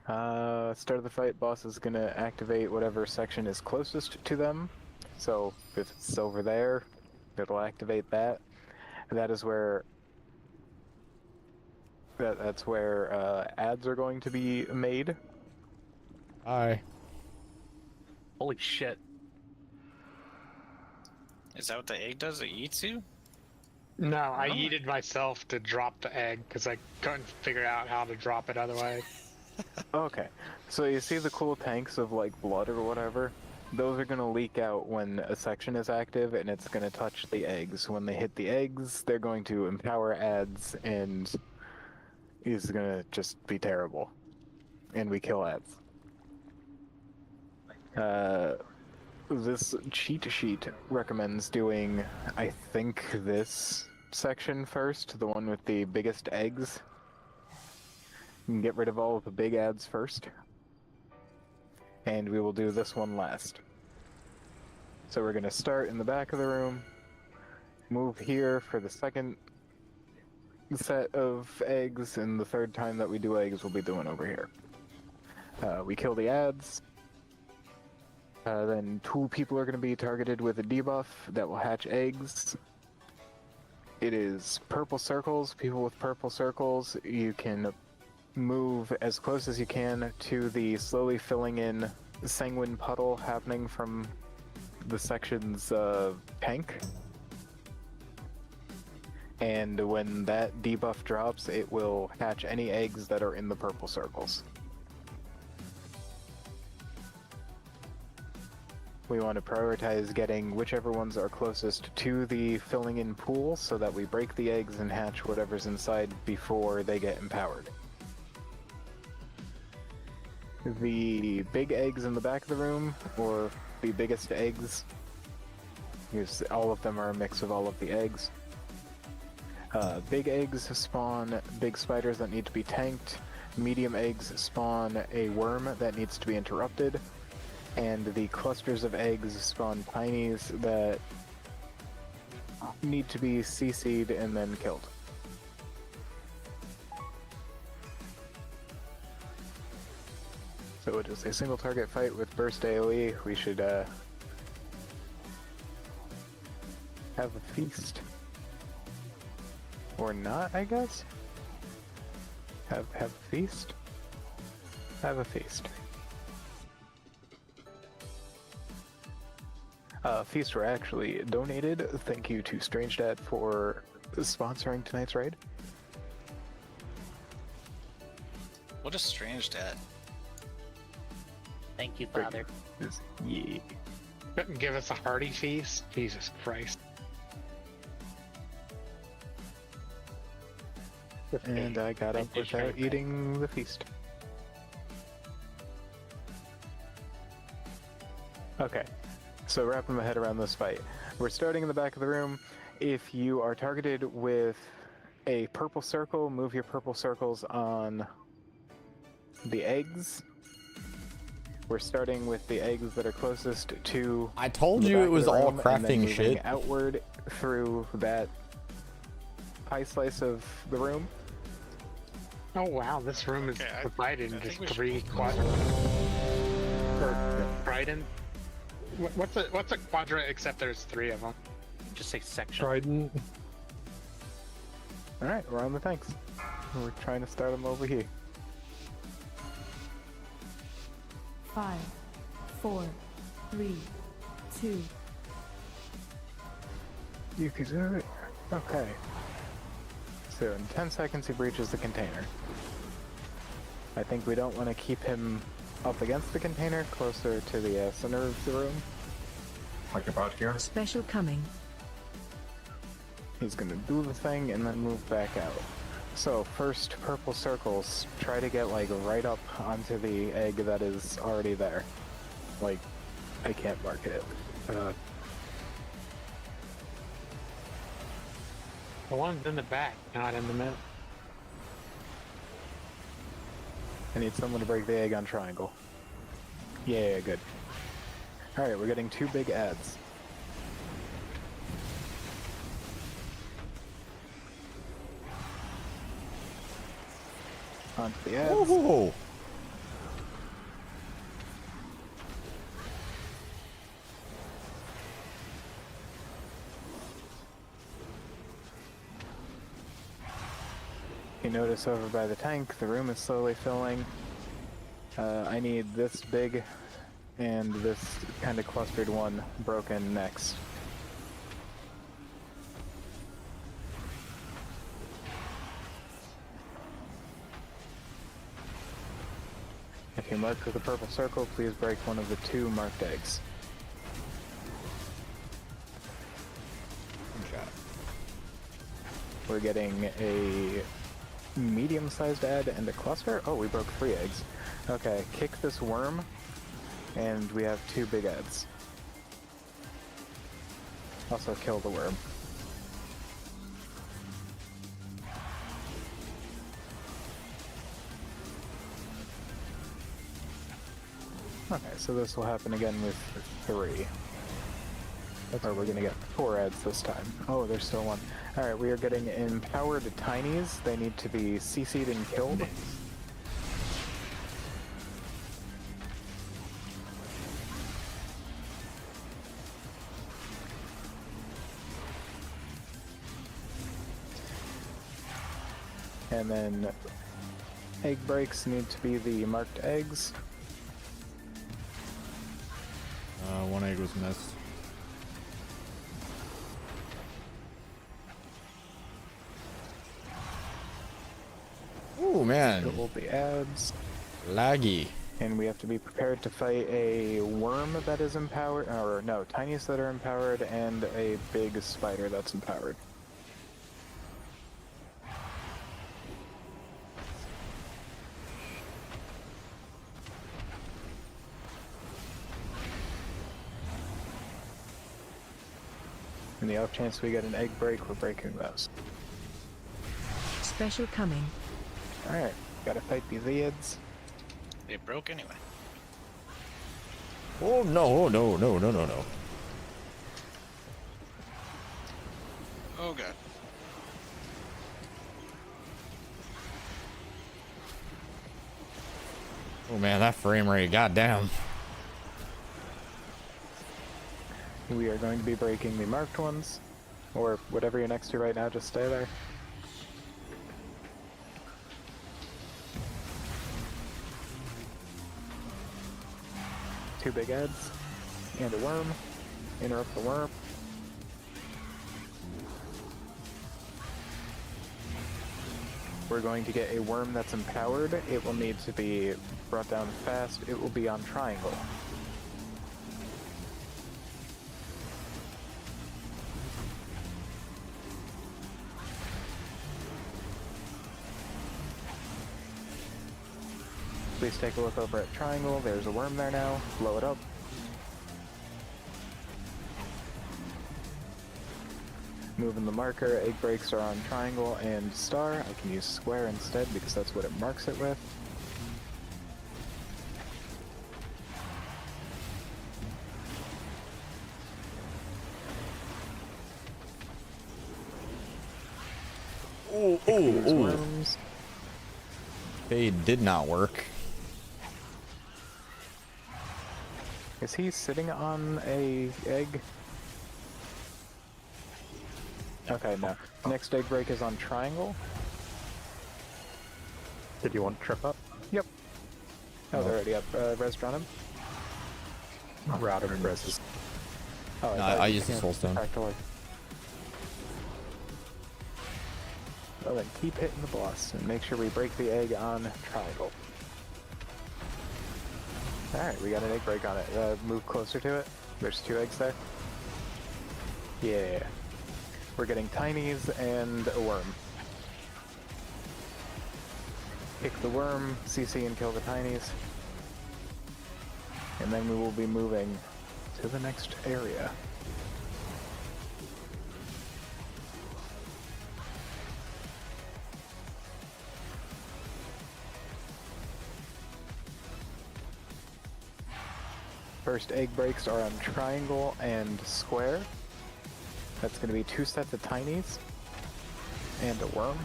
Start of the fight, boss is gonna activate whatever section is closest to them. So if it's over there, it'll activate that. And that is where that's where ads are going to be made. Hi. Holy shit. Is that what the egg does? It eats you? No, I yeeted myself to drop the egg because I couldn't figure out how to drop it otherwise. Okay, so you see the cool tanks of like blood or whatever? Those are gonna leak out when a section is active, and it's gonna touch the eggs. When they hit the eggs, they're going to empower ads, and it's gonna just be terrible. And we kill ads. This cheat sheet recommends doing, I think, this section first, the one with the biggest eggs. You can get rid of all of the big ads first. And we will do this one last. So we're going to start in the back of the room, move here for the second set of eggs, and the third time that we do eggs, we'll be doing over here. We kill the ads. Then 2 people are going to be targeted with a debuff that will hatch eggs. It is purple circles. People with purple circles, you can move as close as you can to the slowly filling in sanguine puddle happening from the section's tank. And when that debuff drops, it will hatch any eggs that are in the purple circles. We want to prioritize getting whichever ones are closest to the filling in pool so that we break the eggs and hatch whatever's inside before they get empowered. The big eggs in the back of the room, or the biggest eggs, because all of them are a mix of all of the eggs. Big eggs spawn big spiders that need to be tanked. Medium eggs spawn a worm that needs to be interrupted. And the clusters of eggs spawn tinies that need to be CC'd and then killed. So it is a single target fight with burst AoE. We should have a feast. Or not, I guess? Have a feast? Have a feast. Feast were actually donated. Thank you to Strange Dad for sponsoring tonight's raid. What a strange dad. Thank you, Father. Yeah. Couldn't give us a hearty feast? Jesus Christ. And I got up without eating the feast. Okay, so wrapping my head around this fight. We're starting in the back of the room. If you are targeted with a purple circle, move your purple circles on the eggs. We're starting with the eggs that are closest to. I told the you back it of was the all room, and then crafting moving shit. outward through that pie slice of the room. Oh wow, this room is divided into think we 3 quadrants. Or trident. What's a quadrant except there's 3 of them? Just say section. Trident. Alright, we're on the tanks. We're trying to start them over here. 5, 4, 3, 2. You can do it. Okay. So in 10 seconds he breaches the container. I think we don't want to keep him up against the container, closer to the center of the room. Like about here? Special coming. He's gonna do the thing and then move back out. So first, purple circles, try to get like right up onto the egg that is already there. Like, I can't mark it. The one's in the back, not in the middle. I need someone to break the egg on triangle. Yeah, good. Alright, we're getting 2 big ads. Onto the ads. Whoa. You notice over by the tank, the room is slowly filling. I need this big and this kind of clustered one broken next. If you mark with a purple circle, please break one of the 2 marked eggs. We're getting a medium-sized ad and a cluster? Oh, we broke 3 eggs. Okay, kick this worm, and we have 2 big ads. Also kill the worm. Okay, so this will happen again with 3. Or we're gonna get 4 ads this time. Oh, there's still 1. Alright, we are getting empowered tinies. They need to be CC'd and killed. And then egg breaks need to be the marked eggs. 1 egg was missed. Oh man. Kill the ads. Laggy. And we have to be prepared to fight a worm that is empowered, or no, tinies that are empowered, and a big spider that's empowered. In the off chance we get an egg break, we're breaking those. Special coming. Alright, gotta fight these ids. They broke anyway. Oh no, no, no, no, no, no. Oh god. Oh man, that frame rate, goddamn. We are going to be breaking the marked ones, or whatever you're next to right now, just stay there. Two big ads, and a worm. Interrupt the worm. We're going to get a worm that's empowered. It will need to be brought down fast. It will be on triangle. Please take a look over at triangle. There's a worm there now. Blow it up. Moving the marker, egg breaks are on triangle and star. I can use square instead because that's what it marks it with. Oh, oh, oh. Fade did not work. Is he sitting on a egg? Okay, no. Next egg break is on triangle. Did you want trip up? Yep. Oh, they're already up. Res drawn him? We're out of reses. Oh, No, I used the soul stone. Back to life. Well then, keep hitting the boss and make sure we break the egg on triangle. Alright, we got an egg break on it. Move closer to it. There's 2 eggs there. Yeah. We're getting tinies and a worm. Kick the worm, CC and kill the tinies. And then we will be moving to the next area. First egg breaks are on triangle and square. That's going to be 2 sets of tinies and a worm.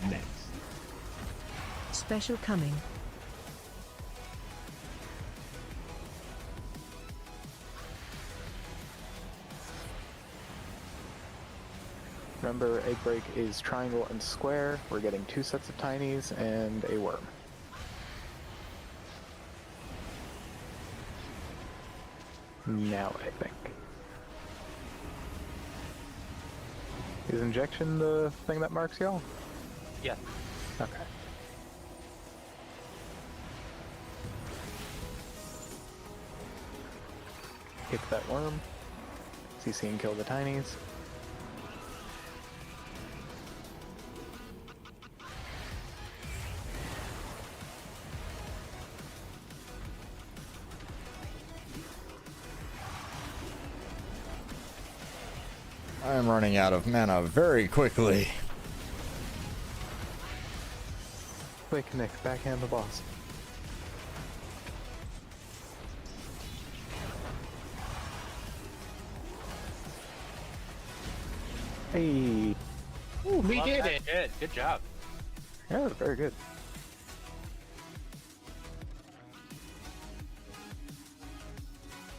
Next. Special coming. Remember, egg break is triangle and square. We're getting 2 sets of tinies and a worm. Now I think. Is injection the thing that marks y'all? Yeah. Okay. Kick that worm. CC and kill the tinies. I'm running out of mana very quickly. Quick, Nick, backhand the boss. Hey. Ooh, we Love did that it. shit. Good job. Yeah, very good.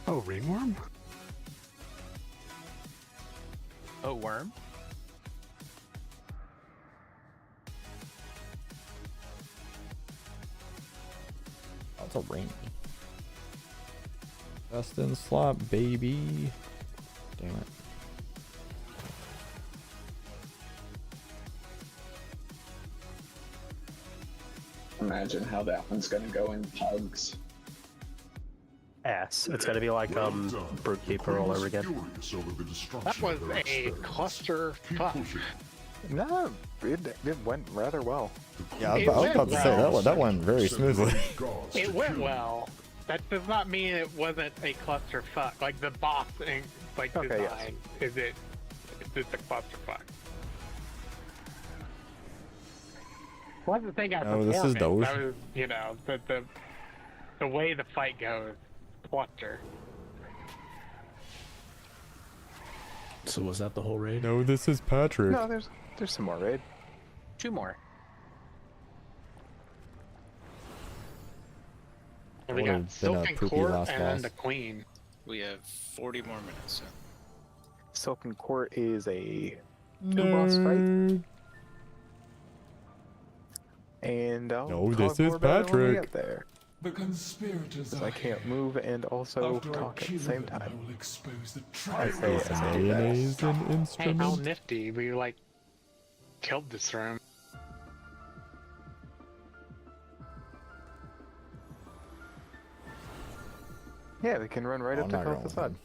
Oh, ringworm? Oh, worm? That's a ring. Best in slot, baby. Damn it. Imagine how that one's gonna go in pugs. Ass. It's gonna be like Brookkeeper all over again. That was a cluster fuck. No, it went rather well. Yeah, I was about to say that went very smoothly. It went well. That does not mean it wasn't a cluster fuck. Like the boss, like Okay, design, is it? It's a cluster fuck. Well, that's the thing. No, this is Doge. That was, you know, the way the fight goes, cluster. So was that the whole raid? No, this is Patrick. No, there's some more raid. 2 more. And we Would've got been a Silken poopy Court last and then boss. the Queen. We have 40 more minutes. Silken Court is a 2-boss fight. And I'll No, talk this more is about it when we Patrick. get there. The conspirators 'Cause are I can't here. move and also After I talk at the kill same them, I time. will expose the I say Is as I do that. mayonnaise an Hey, how instrument? nifty! We like killed this room. Yeah, we can run right Oh, up I'm to not going Kal with Fasad. him.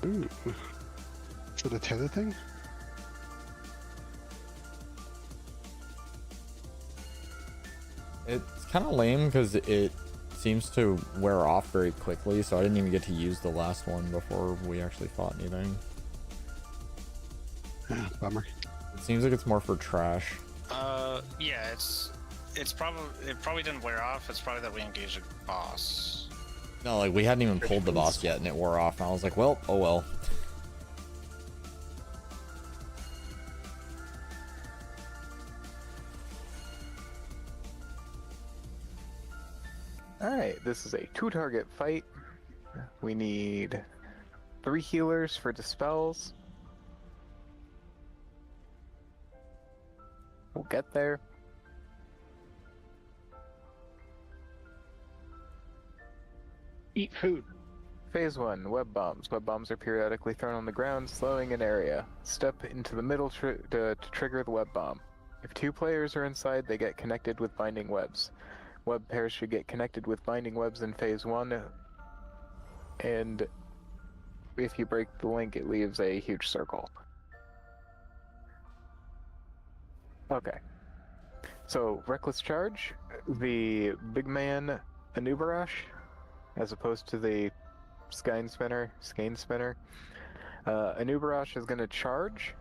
Ooh. So the tether thing? It's kind of lame because it seems to wear off very quickly, so I didn't even get to use the last one before we actually fought anything. Ah, bummer. It seems like it's more for trash. Yeah, it probably didn't wear off. It's probably that we engaged a boss. No, like we hadn't even pulled the boss yet and it wore off, and I was like, well, oh well. Alright, this is a 2-target fight. We need 3 healers for dispels. We'll get there. Eat food. Phase 1, web bombs. Web bombs are periodically thrown on the ground, slowing an area. Step into the middle to trigger the web bomb. If 2 players are inside, they get connected with binding webs. Web pairs should get connected with binding webs in Phase 1, and if you break the link, it leaves a huge circle. Okay. So, Reckless Charge, the big man Anubarash, as opposed to the Skein Spinner. Anubarash is going to charge.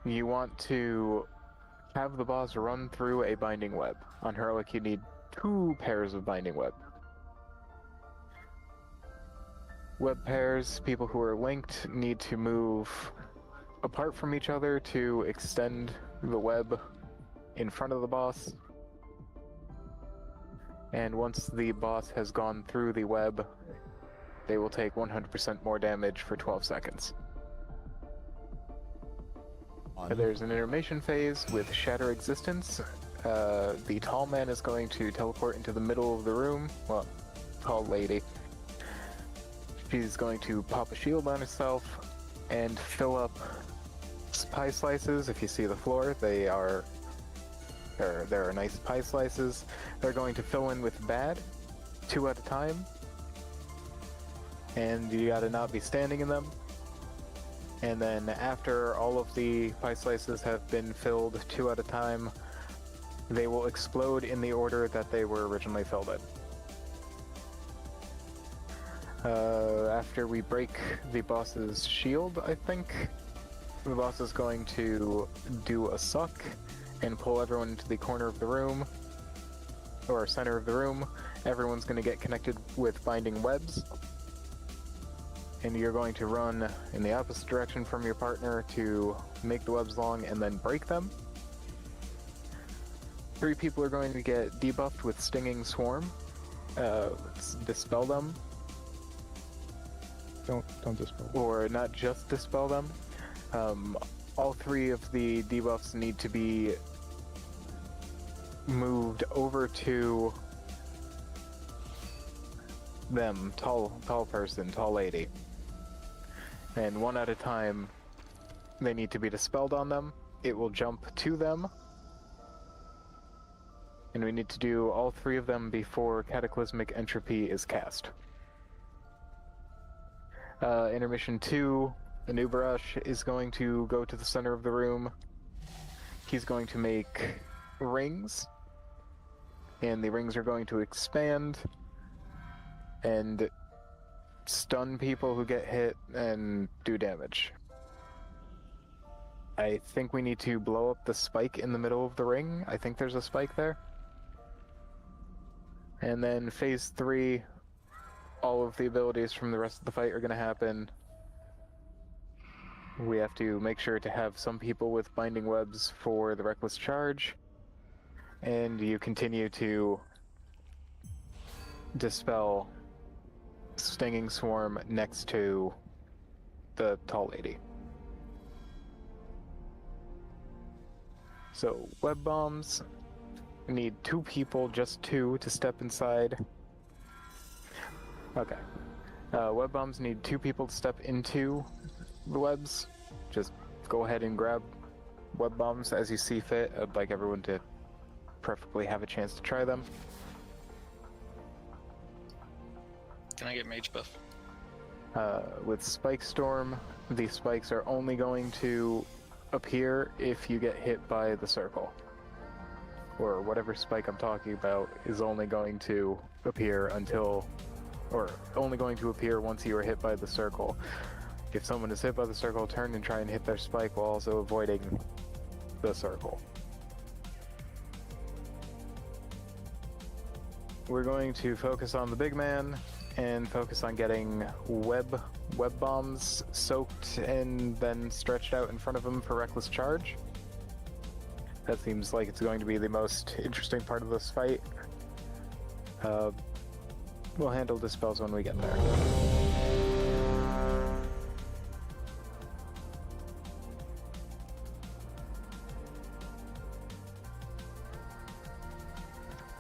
You want to have the boss run through a binding web. On Heroic, you need 2 pairs of binding web. Web pairs, people who are linked, need to move apart from each other to extend the web in front of the boss. And once the boss has gone through the web, they will take 100% more damage for 12 seconds. There's an intermission phase with Shatter Existence. The tall man is going to teleport into the middle of the room. Well, tall lady. She's going to pop a shield on herself and fill up pie slices. If you see the floor, there are nice pie slices. They're going to fill in with bad, 2 at a time. And you gotta not be standing in them. And then after all of the pie slices have been filled 2 at a time, they will explode in the order that they were originally filled in. After we break the boss's shield, I think, the boss is going to do a suck and pull everyone into the corner of the room, or center of the room. Everyone's going to get connected with binding webs. And you're going to run in the opposite direction from your partner to make the webs long and then break them. 3 people are going to get debuffed with Stinging Swarm. Let's dispel them. Don't dispel. Or not just dispel them. All 3 of the debuffs need to be moved over to them. Tall person, tall lady. And 1 at a time, they need to be dispelled on them. It will jump to them. And we need to do all 3 of them before Cataclysmic Entropy is cast. Intermission 2, Anubarash is going to go to the center of the room. He's going to make rings. And the rings are going to expand and stun people who get hit and do damage. I think we need to blow up the spike in the middle of the ring. I think there's a spike there. And then phase 3, all of the abilities from the rest of the fight are going to happen. We have to make sure to have some people with binding webs for the Reckless Charge. And you continue to dispel Stinging Swarm next to the tall lady. So, web bombs. We need 2 people, just 2, to step inside. Okay. Web bombs need 2 people to step into the webs. Just go ahead and grab web bombs as you see fit. I'd like everyone to preferably have a chance to try them. Can I get mage buff? With Spike Storm, the spikes are only going to appear if you get hit by the circle. Or whatever spike I'm talking about is only going to appear only going to appear once you are hit by the circle. If someone is hit by the circle, turn and try and hit their spike while also avoiding the circle. We're going to focus on the big man and focus on getting web bombs soaked and then stretched out in front of him for Reckless Charge. That seems like it's going to be the most interesting part of this fight. We'll handle the spells when we get there.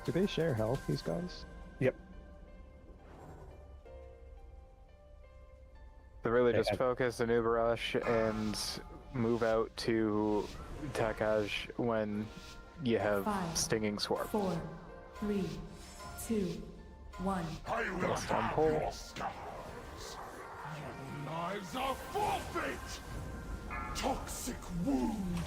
Do they share health, these guys? Yep. So really just focus an Uber Rush and move out to Takaj when you have 5, Stinging Swarm. 4, 3, 2, 1. Last on pull. Your lives are forfeit! Toxic wound!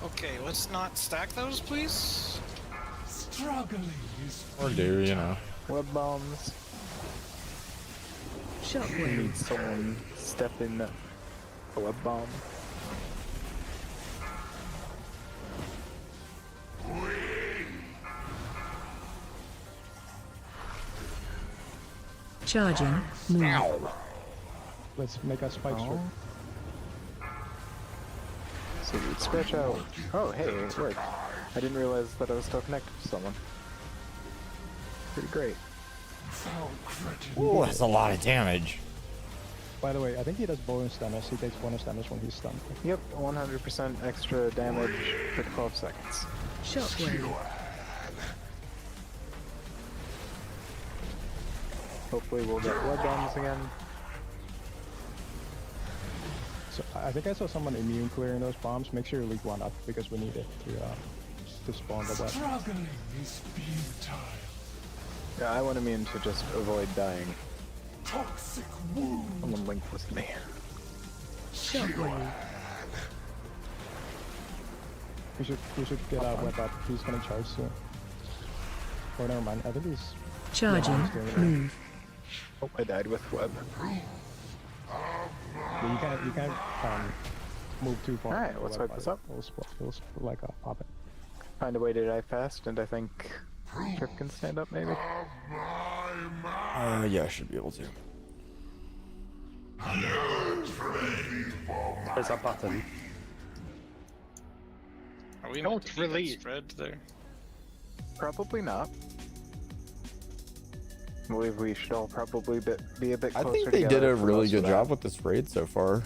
Okay, let's not stack those, please. Struggling is Or do, you know. Web bombs. Shockwave. Need someone step in a web bomb. Charging. Move. Let's make a spike strip. So you'd stretch out. Oh, hey, it worked. I didn't realize that I was still connected to someone. Pretty great. Ooh, that's a lot of damage. By the way, I think he does bonus damage. He takes bonus damage when he's stunned. Yep, 100% extra damage for 12 seconds. Shockwave. Hopefully we'll get web bombs again. So I think I saw someone immune clearing those bombs. Make sure you leave one up because we need it to spawn the web. struggling is futile. Yeah, I want immune to just avoid dying. Toxic wound. Someone link with me. Shockwave. We should get our web up. He's gonna charge soon. Oh, never mind. I think he's Charging. Move. Oh, I died with web. Yeah, you can't move too far. Alright, let's wipe this up. We'll like pop it. Find a way to die fast, and I think Trip can stand up maybe. Yeah, I should be able to. There's a button. Are we Don't meant to be that release. spread there? Probably not. I believe we should all probably be a bit closer I think they did together a for really most of good that. job with this raid so far.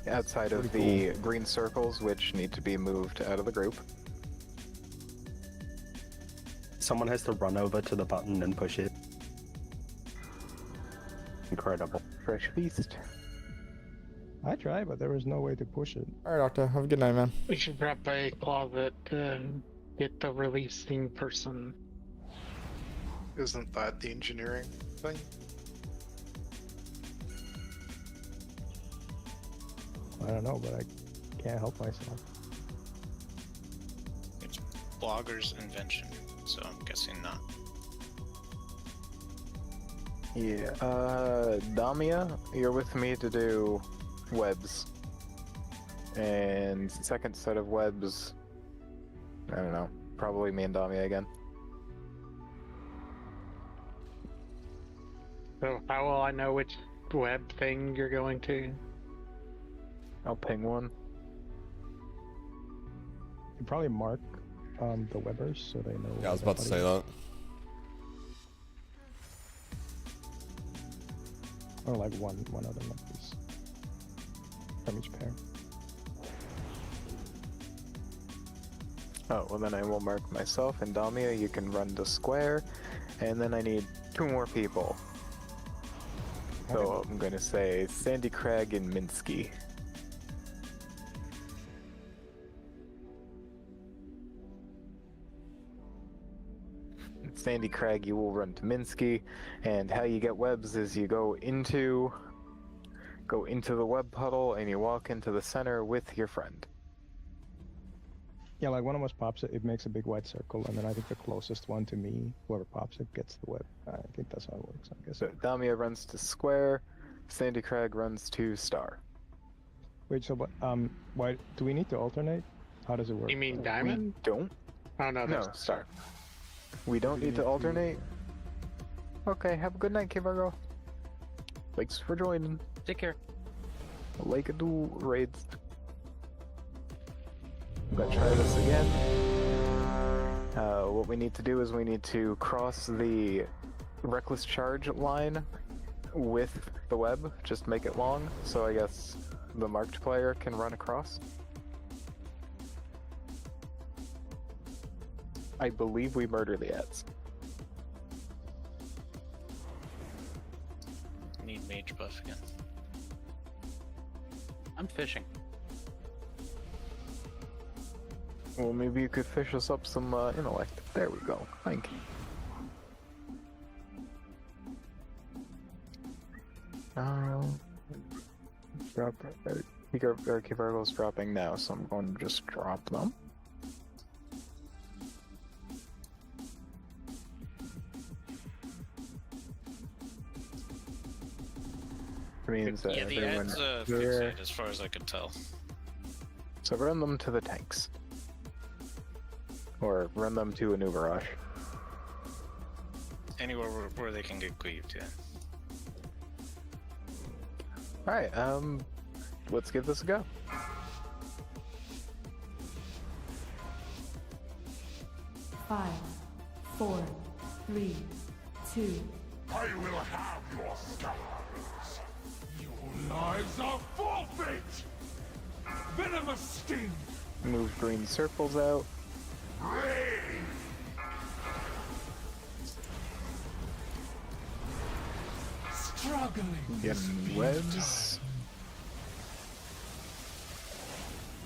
Outside of the green circles, which need to be moved out of the group. Someone has to run over to the button and push it. Incredible. Fresh feast. I tried, but there was no way to push it. Alright, Doctor. Have a good night, man. We should prep a closet to get the releasing person. Isn't that the engineering thing? I don't know, but I can't help myself. It's blogger's invention, so I'm guessing not. Yeah. Damia, you're with me to do webs. And second set of webs, I don't know, probably me and Damia again. So how will I know which web thing you're going to? I'll ping one. You probably mark the webbers so they know. Yeah, I was about to say that. Or like one of them at least. From each pair. Oh, well then I will mark myself and Damia, you can run the square, and then I need 2 more people. So I'm gonna say Sandy Craig and Minsky. Sandy Craig, you will run to Minsky, and how you get webs is you go into the web puddle and you walk into the center with your friend. Yeah, like one of us pops it, it makes a big white circle, and then I think the closest one to me, whoever pops it, gets the web. I think that's how it works, I guess. So Damia runs to square, Sandy Craig runs to star. Wait, so why do we need to alternate? How does it work? You mean diamond? We don't? Oh no, No, that's star. We don't need to alternate? Okay, have a good night, K-Virgo. Thanks for joining. Take care. Like a do raids. I'm gonna try this again. What we need to do is we need to cross the reckless charge line with the web, just make it long, so I guess the marked player can run across. I believe we murder the ads. Need mage buff again. I'm fishing. Well, maybe you could fish us up some intellect. There we go. Thank you. Drop. Keep arrows dropping now, so I'm going to just drop them. Means that Yeah, the everyone ads here. fixate as far as I could tell. So run them to the tanks. Or run them to a new barrage. Anywhere where they can get cleaved, yeah. Alright, let's give this a go. Five, 4, 3, 2. I will have your scars. Your lives are forfeit! Venomous sting! Move green circles out. Struggling. Getting webs.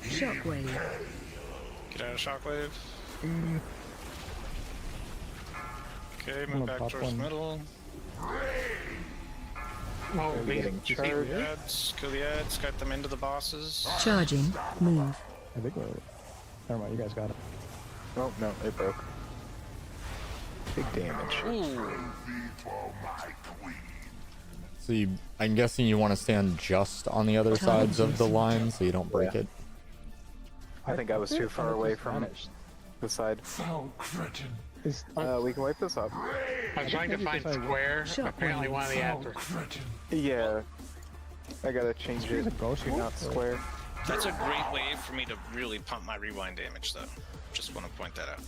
Shockwave. Get out of shockwave. Okay, I'm move gonna back pop towards one. the middle. Oh, They're getting Kill charged. the ads, kill the ads, got them into the bosses. Charging. Move. I think we're. Never mind, you guys got it. Oh, no, it broke. Big damage. So I'm guessing you want to stand just on the other sides of the line so you don't break it. I think I was too far away from the side. We can wipe this up. I was trying to find square. Apparently one of the ads were. Yeah. I gotta change it to not square. That's a great way for me to really pump my rewind damage, though. Just want to point that out.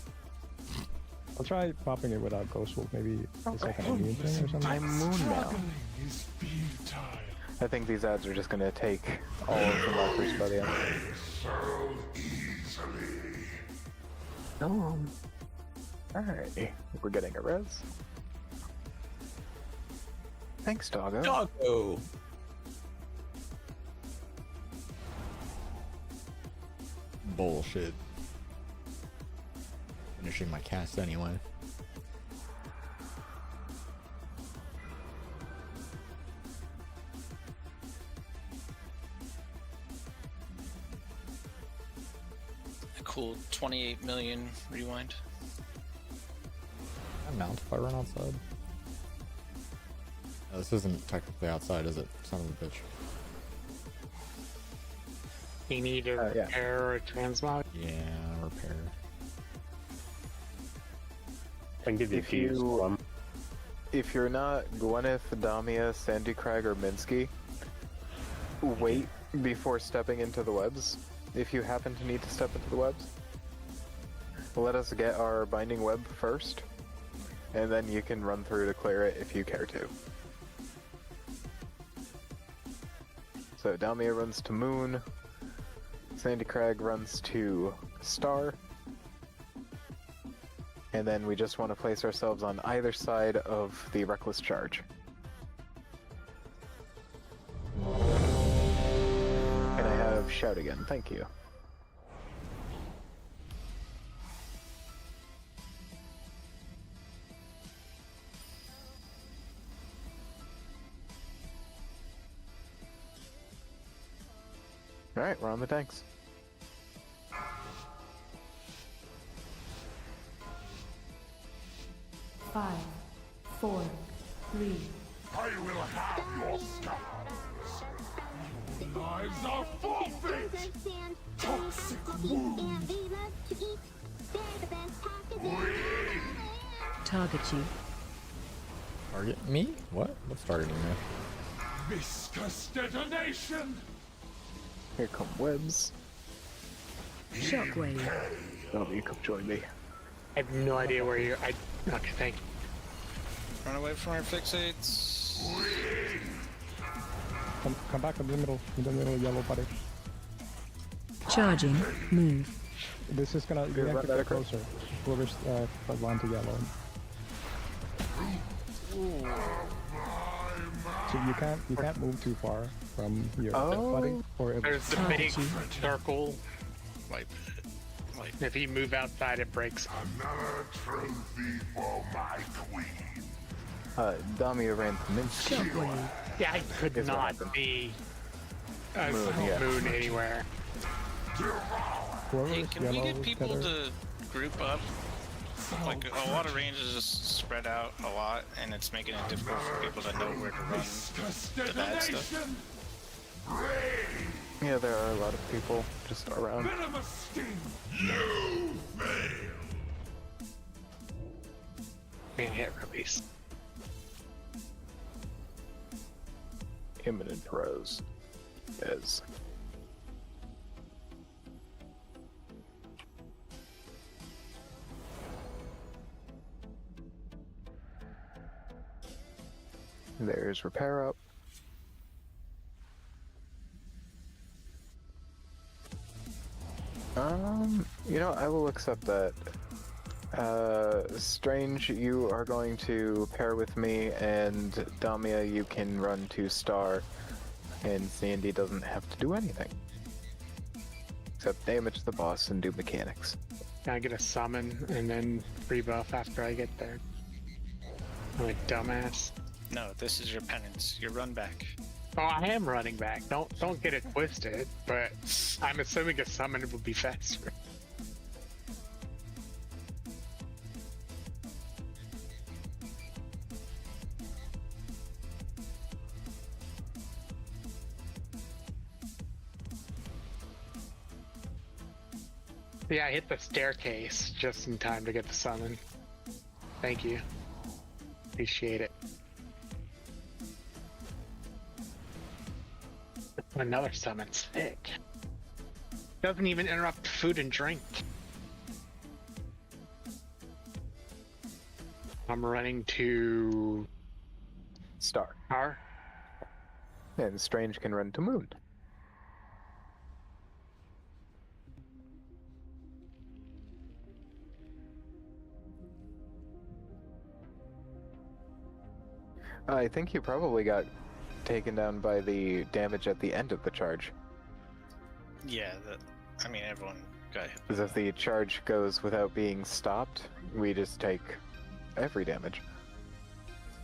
I'll try popping it without Ghost Wolf. Maybe it's like an immune thing or something. I'm Moon now. I think these ads are just gonna take all of the markers by the end. No. Alright, we're getting a res. Thanks, doggo. Doggo! Bullshit. Finishing my cast anyway. A cool 28 million rewind. Can I mount if I run outside? No, this isn't technically outside, is it? Son of a bitch. You need a repair or a transmog? Yeah, repair. I can give you a few. If you're not Gwyneth, Damia, Sandy Craig, or Minsky, wait before stepping into the webs. If you happen to need to step into the webs, let us get our binding web first, and then you can run through to clear it if you care to. So Damia runs to Moon, Sandy Craig runs to Star, and then we just want to place ourselves on either side of the reckless charge. And I have shout again, thank you. Alright, we're on the tanks. Five, 4, 3. I will have your scars. Your lives are forfeit. Toxic wound. Target you. Target me? What? What's targeting me? Viscous detonation. Here come webs. Shockwave. Oh, you come join me. I have no idea where you're. Okay, thank you. Run away from our fixates. Come back in the middle yellow buddy. Charging. Move. This is gonna you have to get closer. Whoever's line to yellow. So you can't move too far from your buddy. Or There's the big circle. Like if you move outside, it breaks. Another trophy for my queen. Damia ran to Minsky. Yeah, I could not see a moon anywhere. Hey, can we get people to group up? Like, a lot of ranges just spread out a lot, and it's making it difficult for people to know where to run the bad stuff. Yeah, there are a lot of people just around. You fail. Man, hit release. Imminent rose. Is. There's repair up. You know, I will accept that. Strange, you are going to pair with me, and Damia, you can run to Star, and Sandy doesn't have to do anything. Except damage the boss and do mechanics. I get a summon and then free buff after I get there. I'm a dumbass. No, this is your penance. Your run back. Oh, I am running back. Don't get it twisted, but I'm assuming a summon will be faster. Yeah, I hit the staircase just in time to get the summon. Thank you. Appreciate it. Another summon, sick. Doesn't even interrupt food and drink. I'm running to Star. Star. And Strange can run to Moon. I think you probably got taken down by the damage at the end of the charge. Yeah, I mean, everyone got hit. Because if the charge goes without being stopped, we just take every damage.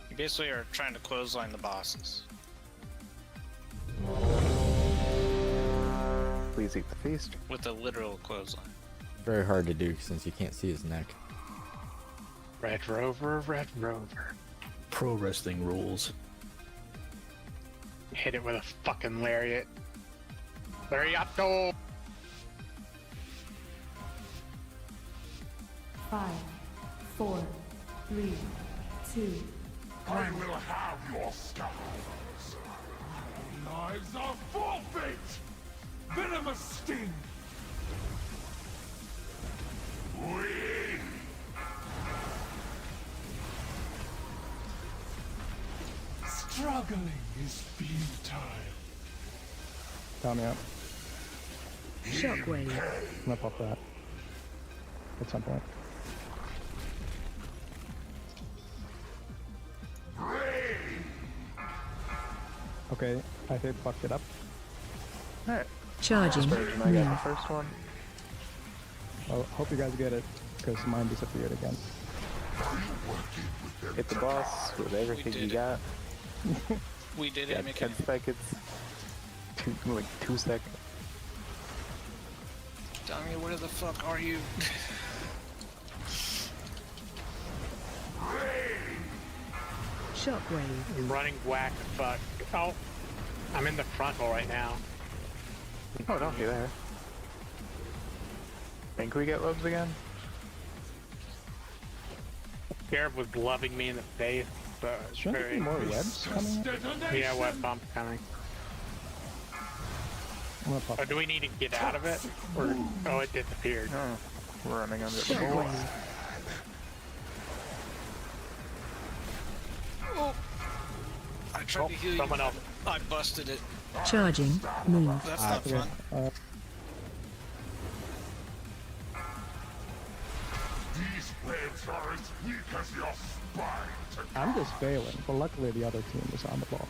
You basically are trying to clothesline the bosses. Please eat the feast. With a literal clothesline. Very hard to do since you can't see his neck. Red Rover, Red Rover. Pro wrestling rules. Hit it with a fucking lariat. Lariato! 5, 4, 3, 2. I will have your scars. Our lives are forfeit. Venomous sting. Struggling is futile. Tell me up. Shockwave. I'm gonna pop that. At some point. Okay, I fucked it up. Alright. Charging. Strange and I got the first one. Well, hope you guys get it, because mine disappeared again. Hit the boss with everything you got. We did got it, 10 seconds. 2 seconds. Damia, where the fuck are you? Shockwave. I'm running whack fuck. Oh, I'm in the frontal right now. Oh, don't be there. Think we get webs again? Garib was loving me in the face, but Shouldn't there be more webs coming up? Yeah, web bump coming. Oh, do we need to get out of it? Or, oh, it disappeared. Oh, we're running under the bullets. tried to heal you. Someone else. I busted it. Charging. Move. That's not fun. These waves are as weak as your spine. I'm just failing, but luckily the other team is on the ball.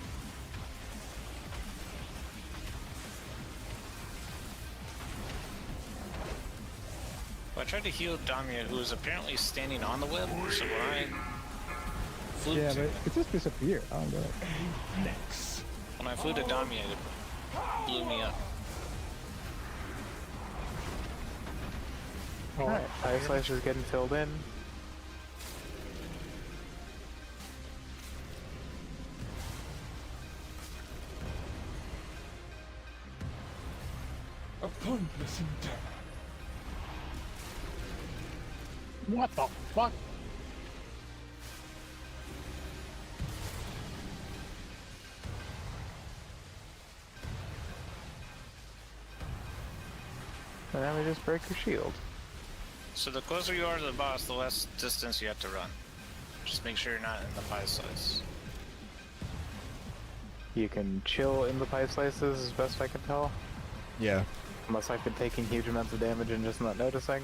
Well, I tried to heal Damia, who was apparently standing on the web, so when I flew Yeah, to but it just disappeared. I don't get it. when I flew to Damia, it blew me up. Alright, Ice Slice is getting filled in. A pointless endeavor. What the fuck? And now we just break your shield. So the closer you are to the boss, the less distance you have to run. Just make sure you're not in the pie slice. You can chill in the pie slices as best I can tell. Yeah. Unless I've been taking huge amounts of damage and just not noticing.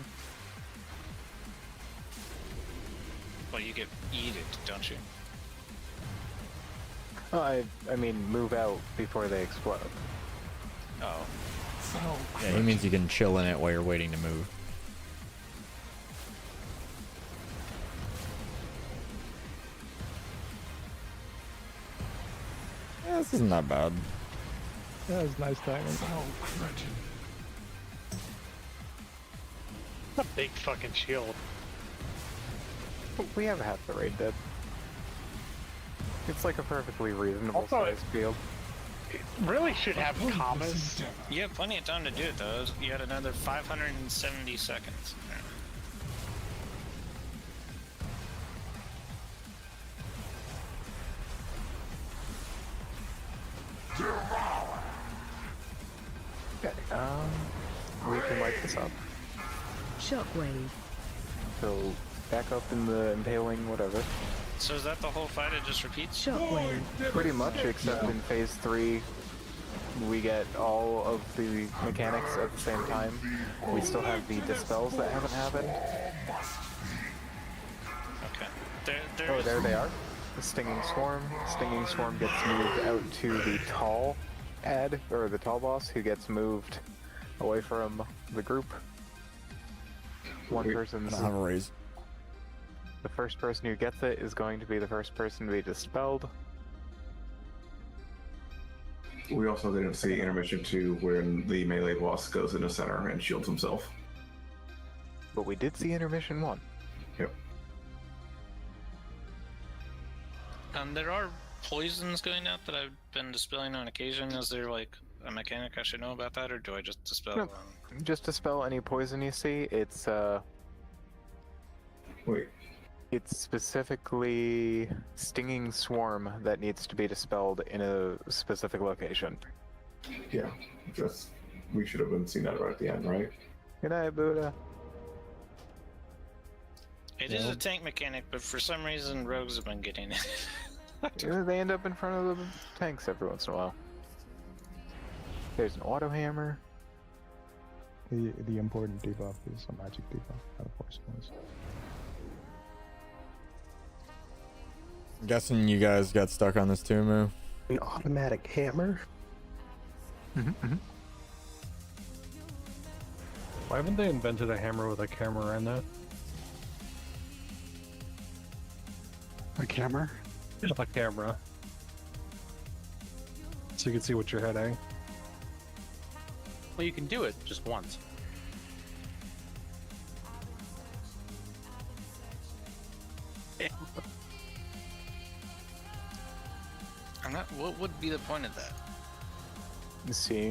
Well, you get yeeted, don't you? Oh, I mean, move out before they explode. Oh. Yeah, he means you can chill in it while you're waiting to move. Yeah, this isn't that bad. That was nice timing. A big fucking shield. We have half the raid dead. It's like a perfectly reasonable Also, sized field. It really should have commas. You have plenty of time to do it though. You had another 570 seconds. Okay, we can light this up. Shockwave. So, back up in the impaling whatever. So is that the whole fight? It just repeats? Shockwave. Pretty much, except in phase 3, we get all of the mechanics at the same time. We still have the dispels that haven't happened. Okay. Oh, there they are. The Stinging Swarm. Stinging Swarm gets moved out to the tall ad, or the tall boss, who gets moved away from the group. One person's... I don't have a raise. The first person who gets it is going to be the first person to be dispelled. We also didn't see intermission 2 when the melee boss goes into center and shields himself. But we did see intermission 1. Yep. There are poisons going out that I've been dispelling on occasion. Is there like a mechanic I should know about that, or do I just dispel? Nope. Just dispel any poison you see. It's Wait. It's specifically Stinging Swarm that needs to be dispelled in a specific location. Yeah, just we should have been seeing that right at the end, right? Good night, Buddha. It is a tank mechanic, but for some reason rogues have been getting it. They end up in front of the tanks every once in a while. There's an auto hammer. The important debuff is a magic debuff, not a poison one. I'm guessing you guys got stuck on this too, Moo. An automatic hammer? Why haven't they invented a hammer with a camera in it? A camera? Yeah, a camera. So you can see what you're hitting. Well, you can do it just once. I'm not. What would be the point of that? Seeing